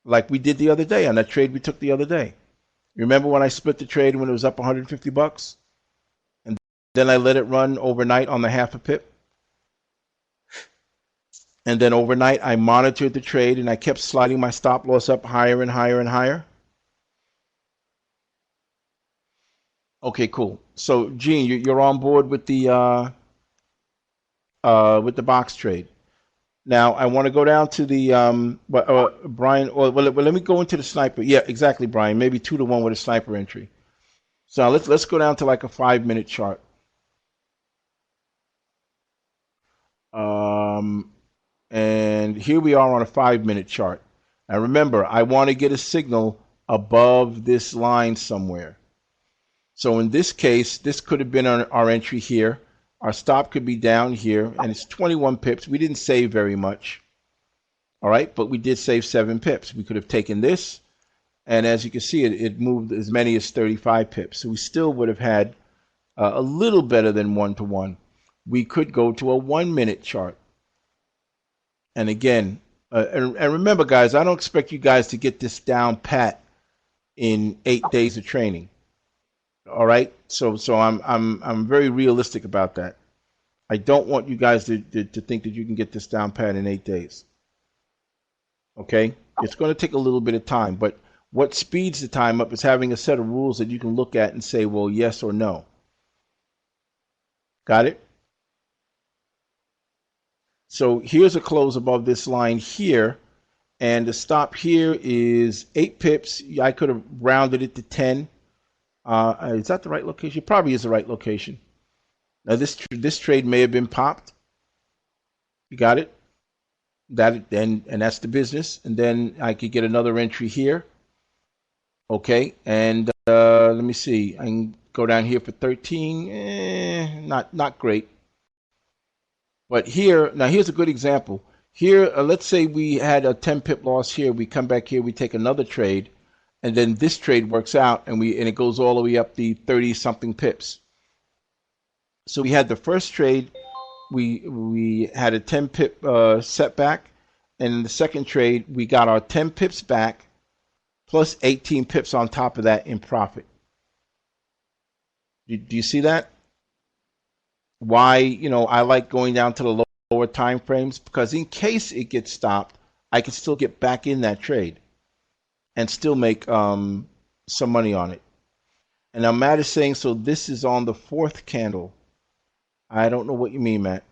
Like we did the other day on that trade we took the other day. Remember when I split the trade when it was up $150? And then I let it run overnight on the half a pip? And then overnight I monitored the trade and I kept sliding my stop loss up higher and higher and higher. Okay, cool. So Gene, you're on board with the box trade. Now I want to go down to the Brian. Well, let me go into the sniper. Yeah, exactly, Brian. Maybe 2-to-1 with a sniper entry. So let's go down to like a 5-minute chart. And here we are on a 5-minute chart. Now remember, I want to get a signal above this line somewhere. So in this case, this could have been our entry here. Our stop could be down here, and it's 21 pips. We didn't save very much. All right, but we did save 7 pips. We could have taken this, and as you can see, it moved as many as 35 pips. So we still would have had a little better than 1-to-1. We could go to a 1-minute chart. And again, and remember, guys, I don't expect you guys to get this down pat in 8 days of training. All right, so I'm very realistic about that. I don't want you guys to think that you can get this down pat in 8 days. Okay, it's going to take a little bit of time, but what speeds the time up is having a set of rules that you can look at and say, well, yes or no. Got it? So here's a close above this line here, and the stop here is 8 pips. I could have rounded it to 10. Is that the right location? Probably is the right location. Now this trade may have been popped. You got it? And that's the business. And then I could get another entry here. Okay, and let me see. I can go down here for 13. Not great. But here, now here's a good example. Here, let's say we had a 10 pip loss here. We come back here, we take another trade. And then this trade works out, and it goes all the way up the 30-something pips. So we had the first trade, we had a 10 pip setback, and in the second trade we got our 10 pips back, plus 18 pips on top of that in profit. Do you see that? Why I like going down to the lower time frames, because in case it gets stopped, I can still get back in that trade. and still make some money on it. And now Matt is saying, so this is on the fourth candle. I don't know what you mean, Matt.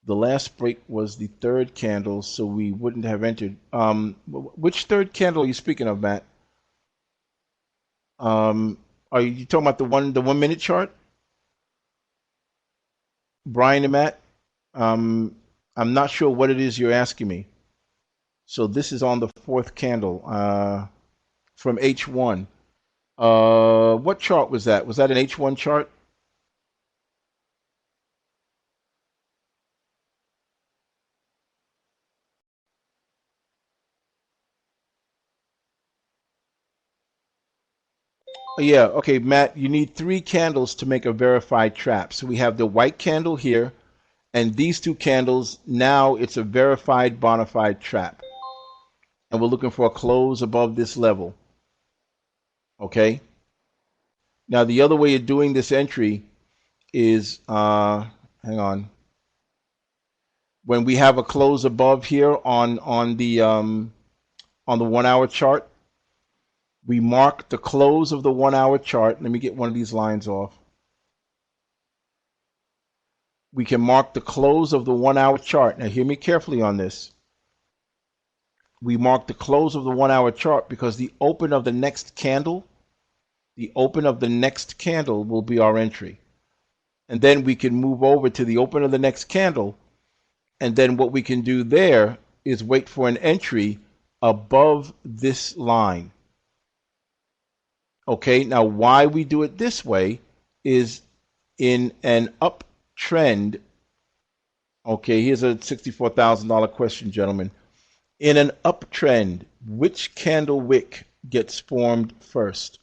The last break was the third candle, so we wouldn't have entered. Which third candle are you speaking of, Matt? Are you talking about the 1 minute chart, Brian and Matt? I'm not sure what it is you're asking me. So this is on the fourth candle from H1. What chart was that? Was that an H1 chart? Yeah, okay, Matt, you need 3 candles to make a verified trap. So we have the white candle here, and these 2 candles, now it's a verified bona fide trap. And we're looking for a close above this level. Okay? Now, the other way of doing this entry is, hang on. When we have a close above here on the 1 hour chart, we mark the close of the 1 hour chart. Let me get one of these lines off. We can mark the close of the 1 hour chart. Now, hear me carefully on this. We mark the close of the 1 hour chart because the open of the next candle will be our entry. And then we can move over to the open of the next candle. And then what we can do there is wait for an entry above this line. Okay, now why we do it this way is in an uptrend. Okay, here's a $64,000 question, gentlemen. In an uptrend, which candle wick gets formed first?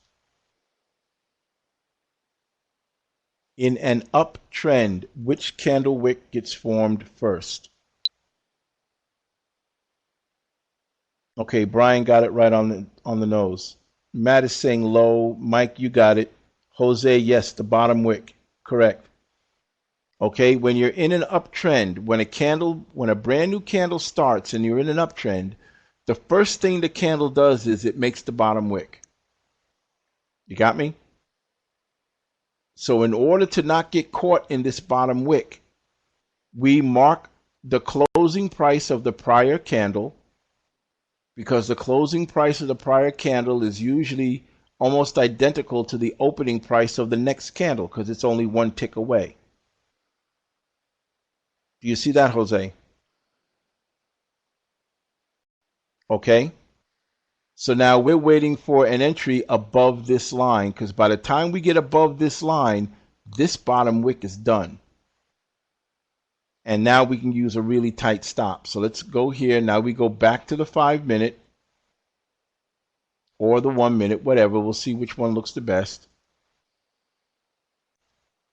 In an uptrend, which candle wick gets formed first? Okay, Brian got it right on the nose. Matt is saying low. Mike, you got it. Jose, yes, the bottom wick. Correct. Okay, when you're in an uptrend, when a brand new candle starts and you're in an uptrend, the first thing the candle does is it makes the bottom wick. You got me? So in order to not get caught in this bottom wick, we mark the closing price of the prior candle, because the closing price of the prior candle is usually almost identical to the opening price of the next candle because it's only 1 tick away. Do you see that, Jose? Okay. So now we're waiting for an entry above this line because by the time we get above this line, this bottom wick is done. And now we can use a really tight stop. So let's go here. Now we go back to the 5 minute or the 1 minute, whatever. We'll see which one looks the best.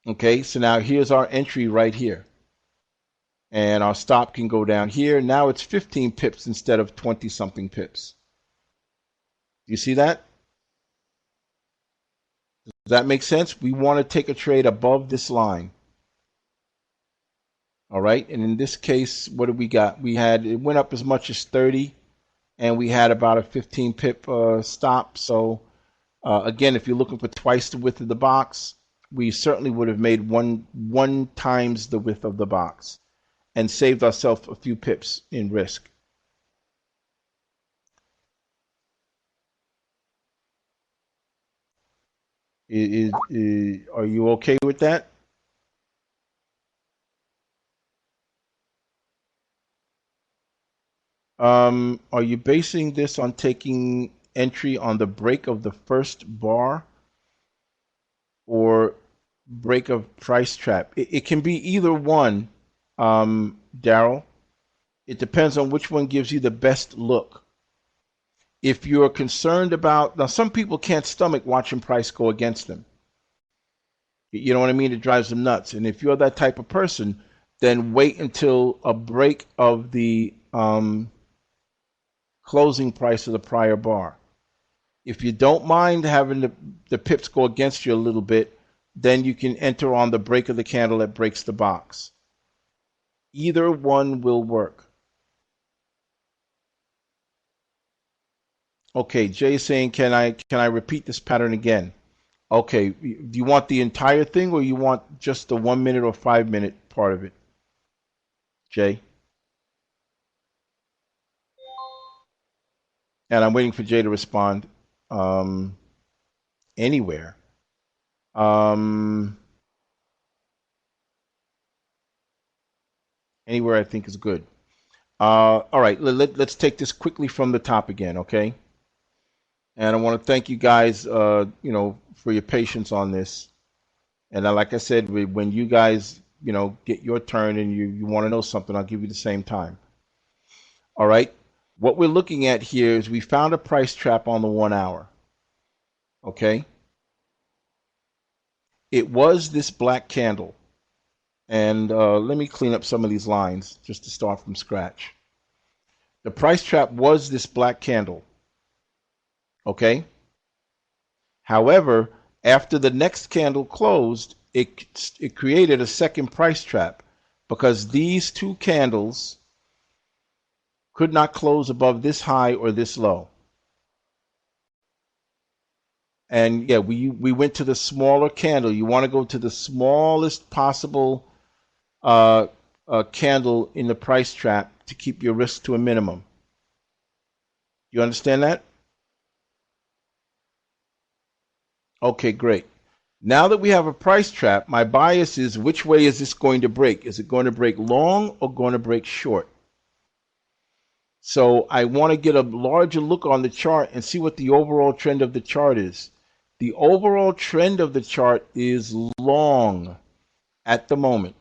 Okay, so now here's our entry right here. And our stop can go down here. Now it's 15 pips instead of 20 something pips. You see that? Does that make sense? We want to take a trade above this line. All right, and in this case, what did we got? It went up as much as 30, and we had about a 15 pip stop. So again, if you're looking for twice the width of the box, we certainly would have made one times the width of the box and saved ourselves a few pips in risk. Are you okay with that? Are you basing this on taking entry on the break of the first bar or break of price trap? It can be either one, Daryl. It depends on which one gives you the best look. If you're concerned about, now some people can't stomach watching price go against them. You know what I mean? It drives them nuts. And if you're that type of person, then wait until a break of the closing price of the prior bar. If you don't mind having the pips go against you a little bit, then you can enter on the break of the candle that breaks the box. Either one will work. Okay, Jay is saying, can I repeat this pattern again? Okay, do you want the entire thing or you want just the 1 minute or 5 minute part of it, Jay? And I'm waiting for Jay to respond. Um, Anywhere. Um, Anywhere I think is good. All right, let's take this quickly from the top again, okay? And I want to thank you guys, for your patience on this. And like I said, when you guys, get your turn and you want to know something, I'll give you the same time. All right. What we're looking at here is we found a price trap on the 1 hour. Okay. It was this black candle. And let me clean up some of these lines just to start from scratch. The price trap was this black candle. Okay. However, after the next candle closed, it created a second price trap because these two candles could not close above this high or this low. And yeah, we went to the smaller candle. You want to go to the smallest possible candle in the price trap to keep your risk to a minimum. You understand that? Okay, great. Now that we have a price trap, my bias is which way is this going to break? Is it going to break long or going to break short? So I want to get a larger look on the chart and see what the overall trend of the chart is. The overall trend of the chart is long at the moment.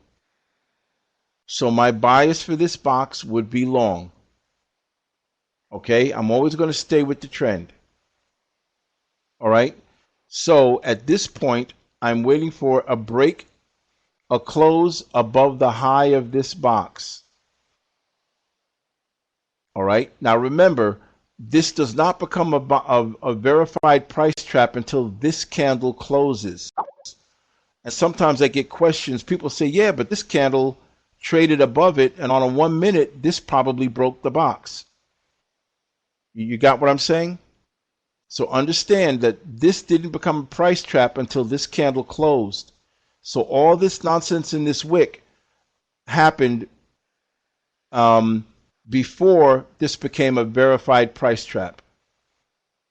So my bias for this box would be long. Okay, I'm always going to stay with the trend. All right. So at this point, I'm waiting for a break, a close above the high of this box. All right. Now remember, this does not become a verified price trap until this candle closes. And sometimes I get questions. People say, yeah, but this candle traded above it, and on a 1 minute, this probably broke the box. You got what I'm saying? So understand that this didn't become a price trap until this candle closed. So all this nonsense in this wick happened before this became a verified price trap.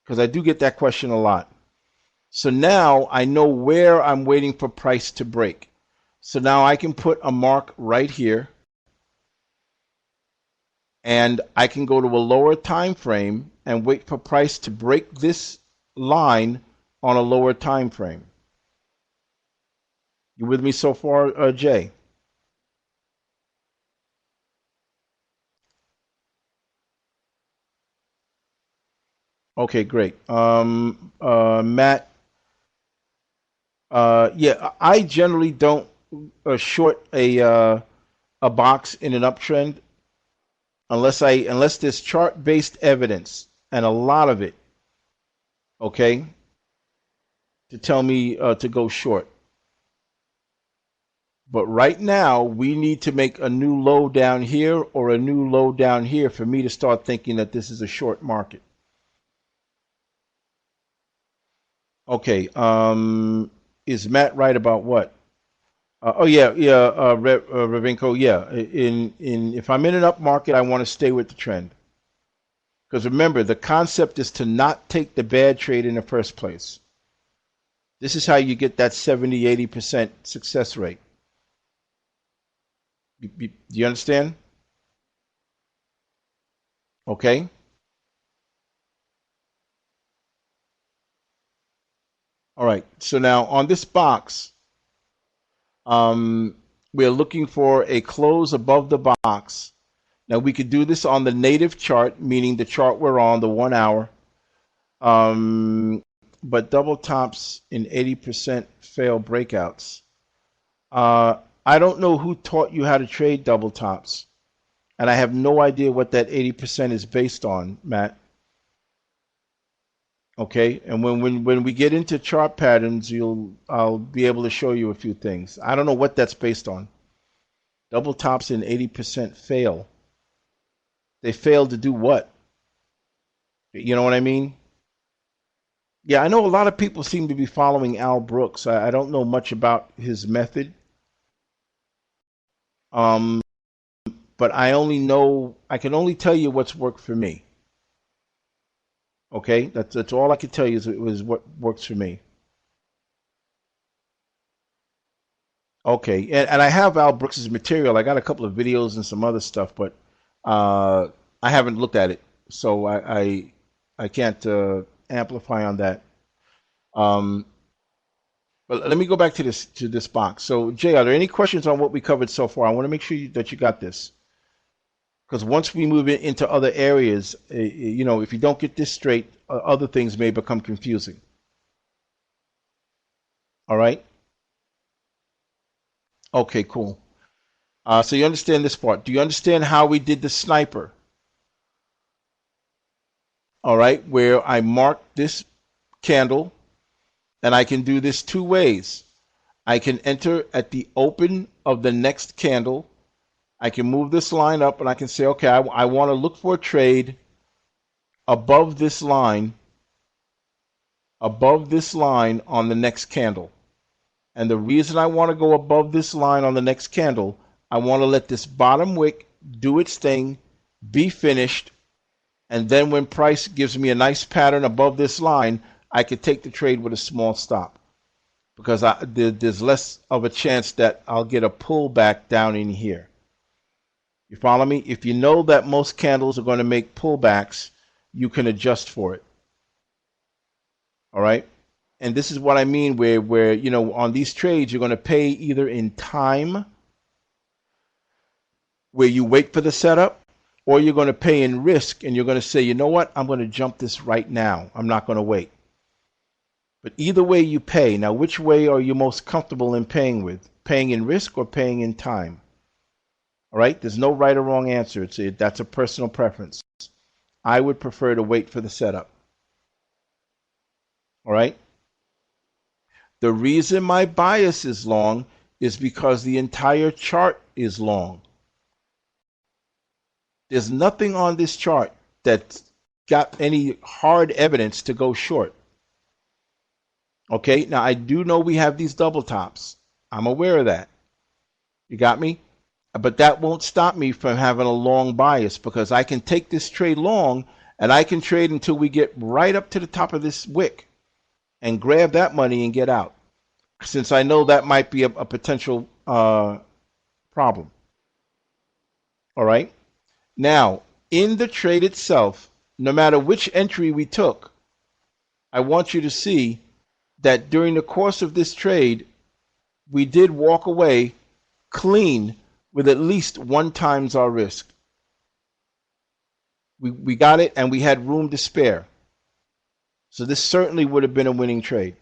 Because I do get that question a lot. So now I know where I'm waiting for price to break. So now I can put a mark right here. And I can go to a lower time frame and wait for price to break this line on a lower time frame. You with me so far, Jay? Okay, great. Matt, yeah, I generally don't short a box in an uptrend unless there's chart-based evidence and a lot of it, okay, to tell me to go short. But right now, we need to make a new low down here or a new low down here for me to start thinking that this is a short market. Okay, is Matt right about what? Oh yeah, yeah, Ravinko, yeah. In if I'm in an up market, I want to stay with the trend. Because remember, the concept is to not take the bad trade in the first place. This is how you get that 70-80% success rate. Do you understand? Okay. All right. So now on this box, we're looking for a close above the box. Now we could do this on the native chart, meaning the chart we're on, the 1 hour. But double tops in 80% fail breakouts. I don't know who taught you how to trade double tops, and I have no idea what that 80% is based on, Matt. Okay, and when we get into chart patterns, I'll be able to show you a few things. I don't know what that's based on. Double tops in 80% fail. They fail to do what? You know what I mean? Yeah, I know a lot of people seem to be following Al Brooks. I don't know much about his method, um, but I can only tell you what's worked for me. Okay, that's all I can tell you is it was what works for me. Okay, and I have Al Brooks's material. I got a couple of videos and some other stuff, but uh, I haven't looked at it, so I can't amplify on that. Um, but let me go back to this box. So, Jay, are there any questions on what we covered so far? I want to make sure that you got this, because once we move into other areas, if you don't get this straight, other things may become confusing. All right? Okay, cool. So you understand this part. Do you understand how we did the sniper? All right, where I mark this candle, and I can do this two ways. I can enter at the open of the next candle. I can move this line up, and I can say, okay, I want to look for a trade above this line on the next candle. And the reason I want to go above this line on the next candle, I want to let this bottom wick do its thing, be finished, and then when price gives me a nice pattern above this line, I could take the trade with a small stop, because there's less of a chance that I'll get a pullback down in here. You follow me? If you know that most candles are going to make pullbacks, you can adjust for it. All right? And this is what I mean where on these trades, you're going to pay either in time, where you wait for the setup, or you're going to pay in risk, and you're going to say, you know what, I'm going to jump this right now. I'm not going to wait. But either way you pay. Now, which way are you most comfortable in paying with? Paying in risk or paying in time? All right? There's no right or wrong answer. That's a personal preference. I would prefer to wait for the setup. All right? The reason my bias is long is because the entire chart is long. There's nothing on this chart that's got any hard evidence to go short. Okay, now I do know we have these double tops. I'm aware of that. You got me? But that won't stop me from having a long bias, because I can take this trade long, and I can trade until we get right up to the top of this wick and grab that money and get out, since I know that might be a potential problem. All right? Now, in the trade itself, no matter which entry we took, I want you to see that during the course of this trade, we did walk away clean with at least 1 times our risk. We got it, and we had room to spare. So this certainly would have been a winning trade.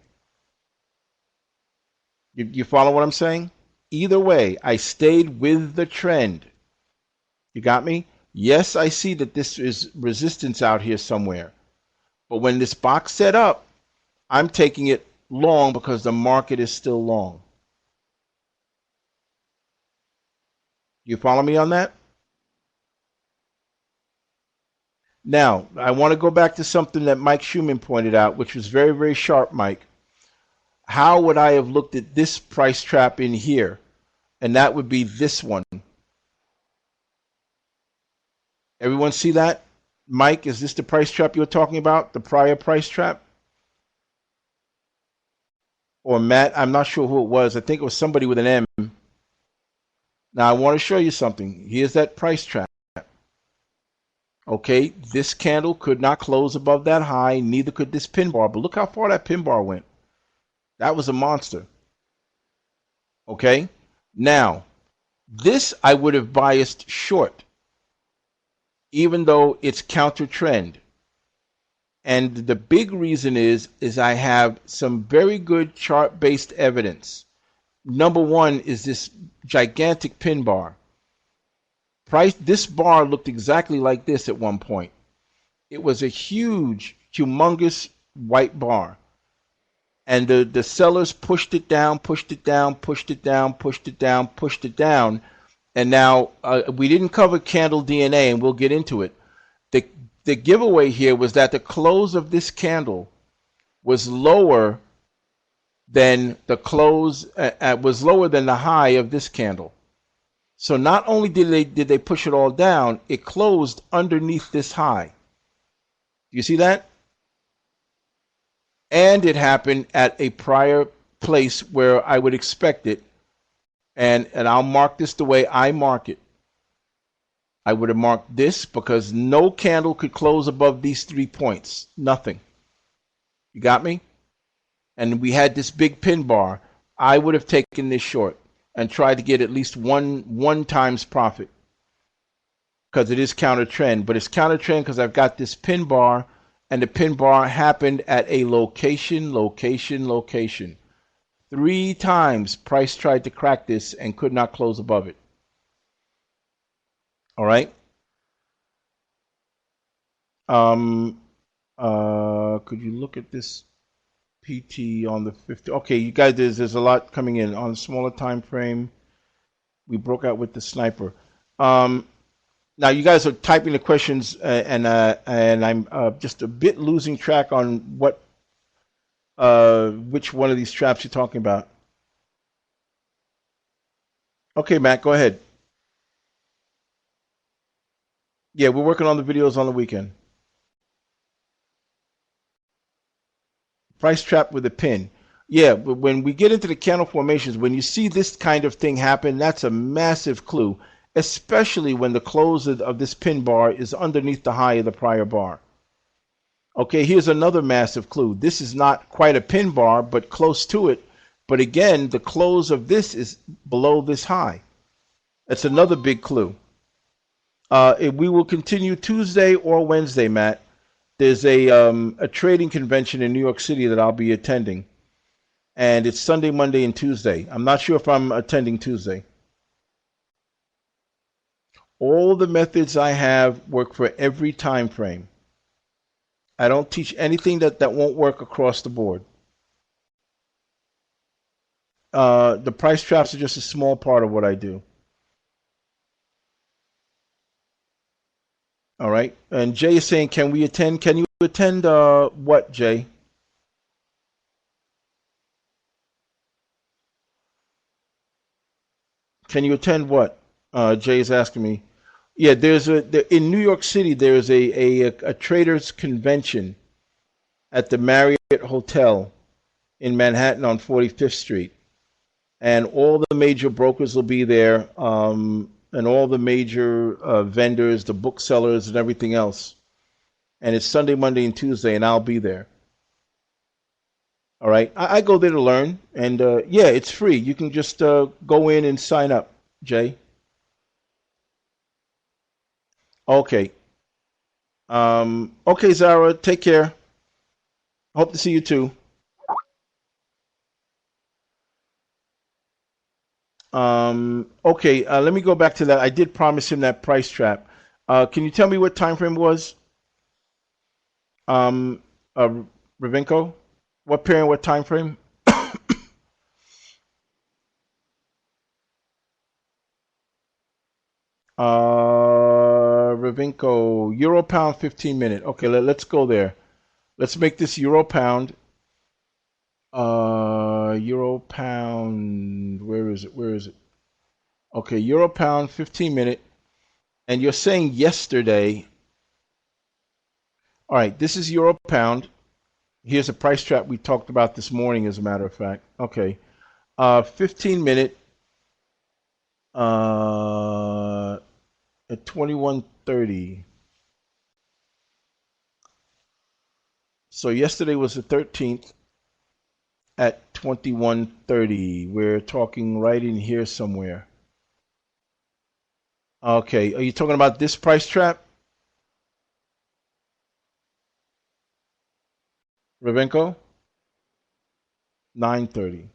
You follow what I'm saying? Either way, I stayed with the trend. You got me? Yes, I see that this is resistance out here somewhere. But when this box set up, I'm taking it long because the market is still long. You follow me on that? Now, I want to go back to something that Mike Schumann pointed out, which was very, very sharp, Mike. How would I have looked at this price trap in here? And that would be this one. Everyone see that? Mike, is this the price trap you're talking about? The prior price trap? Or Matt, I'm not sure who it was. I think it was somebody with an M. Now, I want to show you something. Here's that price trap. Okay, this candle could not close above that high, neither could this pin bar. But look how far that pin bar went. That was a monster. Okay, now, this I would have biased short, even though it's counter trend. And the big reason is I have some very good chart-based evidence. Number one is this gigantic pin bar. This bar looked exactly like this at one point. It was a huge, humongous white bar. And the sellers pushed it down, pushed it down, pushed it down, pushed it down, pushed it down. And now we didn't cover candle DNA, and we'll get into it. the giveaway here was that the close of this candle was lower than the close was lower than the high of this candle. So not only did they push it all down, it closed underneath this high. You see that? And it happened at a prior place where I would expect it. And I'll mark this the way I mark it. I would have marked this because no candle could close above these 3 points. Nothing. You got me? And we had this big pin bar. I would have taken this short and tried to get at least one times profit because it is counter trend. But it's counter trend because I've got this pin bar, and the pin bar happened at a location. 3 times price tried to crack this and could not close above it. All right. Could you look at this PT on the 50? Okay, you guys, there's a lot coming in on a smaller time frame. We broke out with the sniper. Now you guys are typing the questions, and I'm just a bit losing track on which one of these traps you're talking about. Okay, Matt, go ahead. Yeah, we're working on the videos on the weekend. Price trap with a pin. Yeah, but when we get into the candle formations, when you see this kind of thing happen, that's a massive clue, especially when the close of this pin bar is underneath the high of the prior bar. Okay, here's another massive clue. This is not quite a pin bar, but close to it. But again, the close of this is below this high. That's another big clue. We will continue Tuesday or Wednesday, Matt. There's a trading convention in New York City that I'll be attending. And it's Sunday, Monday, and Tuesday. I'm not sure if I'm attending Tuesday. All the methods I have work for every time frame. I don't teach anything that won't work across the board. The price traps are just a small part of what I do. All right. And Jay is saying, can we attend? Can you attend what, Jay? Can you attend what? Jay is asking me. Yeah, in New York City, there's a traders convention at the Marriott Hotel in Manhattan on 45th Street. And all the major brokers will be there. And all the major vendors, the booksellers, and everything else. And it's Sunday, Monday, and Tuesday, and I'll be there. All right. I go there to learn, and yeah, it's free. You can just go in and sign up, Jay. Okay. Okay, Zara, take care. Hope to see you too. Okay, let me go back to that. I did promise him that price trap. Can you tell me what time frame it was? Ravinko? What period, what time frame? Ravinko, Euro pound 15 minute. Okay, let's go there. Let's make this Euro pound. Euro pound, where is it? Okay, Euro pound 15 minute. And you're saying yesterday. All right, this is Euro pound. Here's a price trap we talked about this morning, as a matter of fact. Okay, 15 minute at 21:30. So yesterday was the 13th at 21:30. We're talking right in here somewhere. Okay, are you talking about this price trap? Ravenko? 9:30.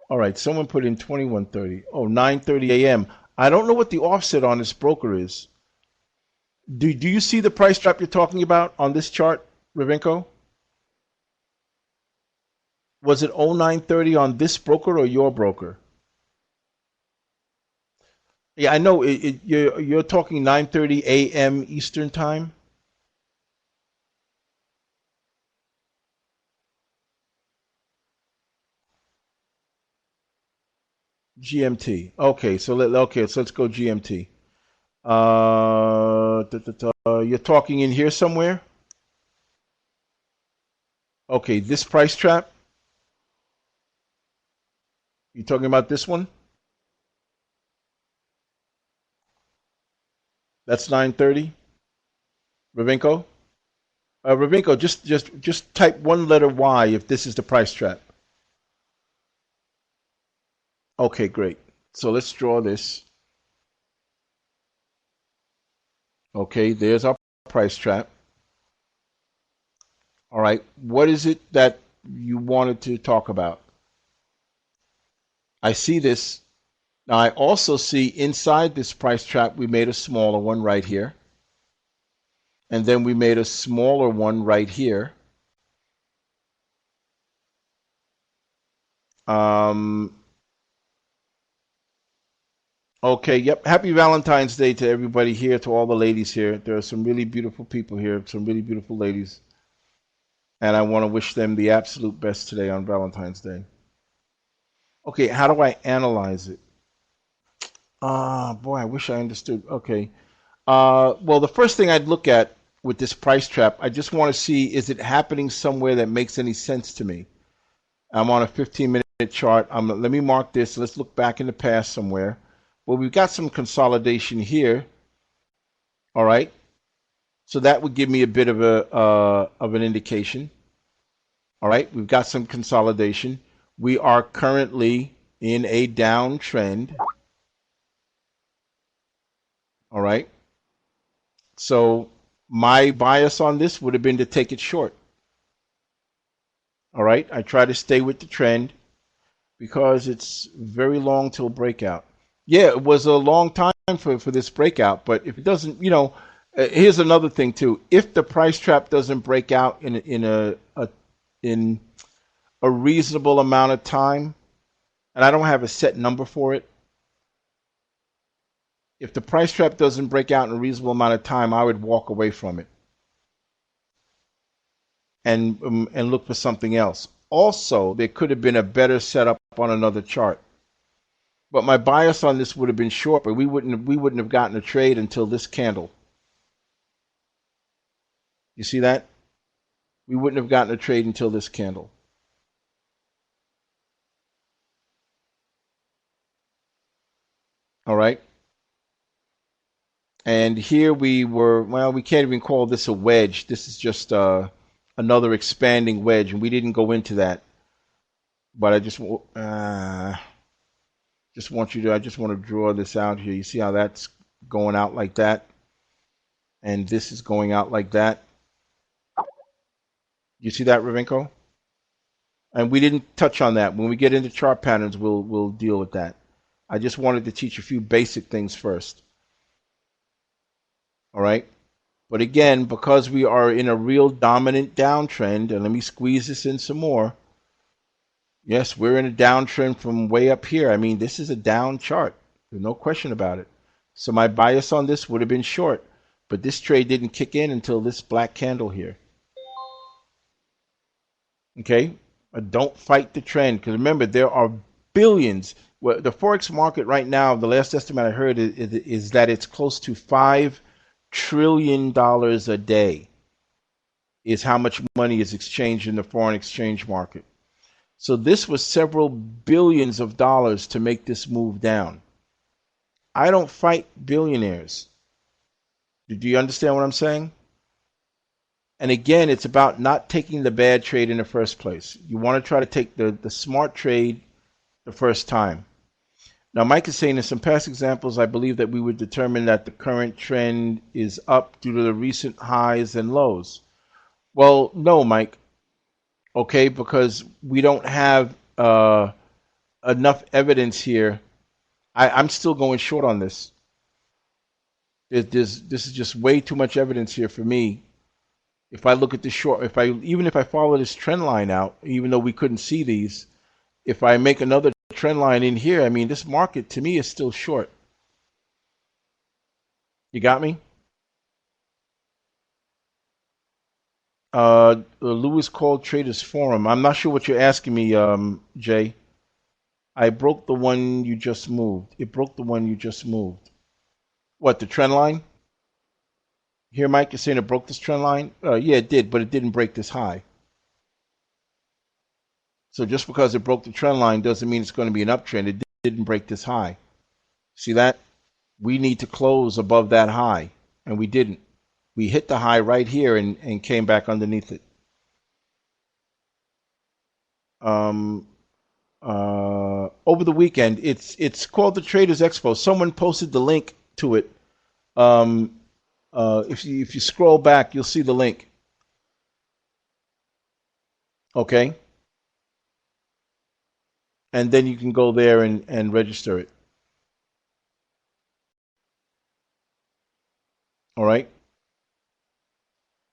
All right, someone put in 21:30. Oh, 9:30 a.m. I don't know what the offset on this broker is. Do you see the price trap you're talking about on this chart, Ravenko? Was it 09:30 on this broker or your broker? Yeah, I know. You're talking 9:30 a.m. Eastern time. GMT. Okay, so let's go GMT. You're talking in here somewhere? Okay, this price trap. You talking about this one? That's 930. Ravinko? Ravinko, just type one letter Y if this is the price trap. Okay, great. So let's draw this. Okay, there's our price trap. All right, what is it that you wanted to talk about? I see this. Now I also see inside this price trap, we made a smaller one right here. And then we made a smaller one right here. Um, okay, yep. Happy Valentine's Day to everybody here, to all the ladies here. There are some really beautiful people here, some really beautiful ladies. And I want to wish them the absolute best today on Valentine's Day. Okay, how do I analyze it? Ah, boy, I wish I understood. Okay. Well, the first thing I'd look at with this price trap, I just want to see, is it happening somewhere that makes any sense to me? I'm on a 15-minute chart. Let me mark this. Let's look back in the past somewhere. Well, we've got some consolidation here. All right. So that would give me a bit of an indication. All right. We've got some consolidation. We are currently in a downtrend. All right. So my bias on this would have been to take it short. All right. I try to stay with the trend because it's very long till breakout. Yeah, it was a long time for this breakout, but if it doesn't, here's another thing too. If the price trap doesn't break out in a reasonable amount of time, and I don't have a set number for it, if the price trap doesn't break out in a reasonable amount of time, I would walk away from it and look for something else. Also, there could have been a better setup on another chart. But my bias on this would have been short, but we wouldn't have gotten a trade until this candle. You see that? We wouldn't have gotten a trade until this candle. All right. And here we were, well, we can't even call this a wedge. This is just another expanding wedge, and we didn't go into that. But I just want I just want to draw this out here. You see how that's going out like that? And this is going out like that. You see that, Ravinko? And we didn't touch on that. When we get into chart patterns, we'll deal with that. I just wanted to teach a few basic things first. All right. But again, because we are in a real dominant downtrend, and let me squeeze this in some more. Yes, we're in a downtrend from way up here. I mean, this is a down chart. There's no question about it. So my bias on this would have been short, but this trade didn't kick in until this black candle here. Okay? Don't fight the trend, because remember, there are billions. Well, the Forex market right now, the last estimate I heard is that it's close to $5 trillion a day is how much money is exchanged in the foreign exchange market. So this was several billions of dollars to make this move down. I don't fight billionaires. Do you understand what I'm saying? And again, it's about not taking the bad trade in the first place. You want to try to take the smart trade the first time. Now, Mike is saying in some past examples, I believe that we would determine that the current trend is up due to the recent highs and lows. Well, no, Mike. Okay, because we don't have enough evidence here. I'm still going short on this. This is just way too much evidence here for me. If I look at the short, even if I follow this trend line out, even though we couldn't see these, if I make another trend line in here, I mean, this market to me is still short. You got me? Lewis called Traders Forum. I'm not sure what you're asking me, Jay. I broke the one you just moved. It broke the one you just moved. What, the trend line? Here, Mike, you're saying it broke this trend line? Yeah, it did, but it didn't break this high. So just because it broke the trend line doesn't mean it's going to be an uptrend. It didn't break this high. See that? We need to close above that high, and we didn't. We hit the high right here and came back underneath it. Over the weekend, it's called the Traders Expo. Someone posted the link to it. If you scroll back, you'll see the link. Okay, and then you can go there and register it. All right.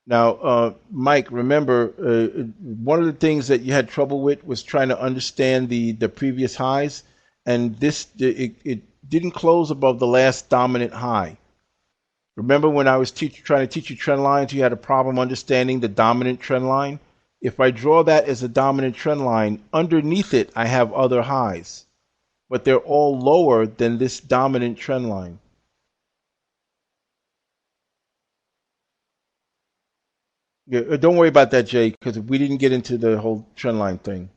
Now, Mike, remember, one of the things that you had trouble with was trying to understand the previous highs, and it didn't close above the last dominant high. Remember when I was trying to teach you trend lines, you had a problem understanding the dominant trend line? If I draw that as a dominant trend line, underneath it I have other highs, but they're all lower than this dominant trend line. Yeah, don't worry about that, Jay, because we didn't get into the whole trend line thing.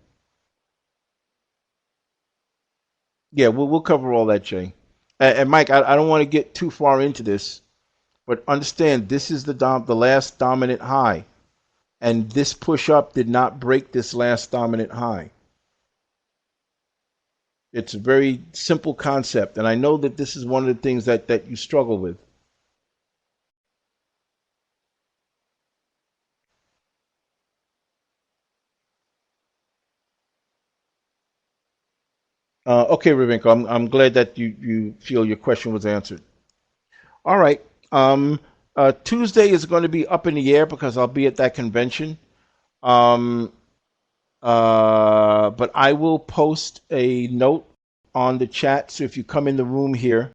Yeah, we'll cover all that, Jay. And Mike, I don't want to get too far into this, but understand this is the last dominant high, and this push up did not break this last dominant high. It's a very simple concept, and I know that this is one of the things that you struggle with. Okay, Ravinko, I'm glad that you feel your question was answered. All right. Tuesday is going to be up in the air because I'll be at that convention. Um, but I will post a note on the chat. So if you come in the room here,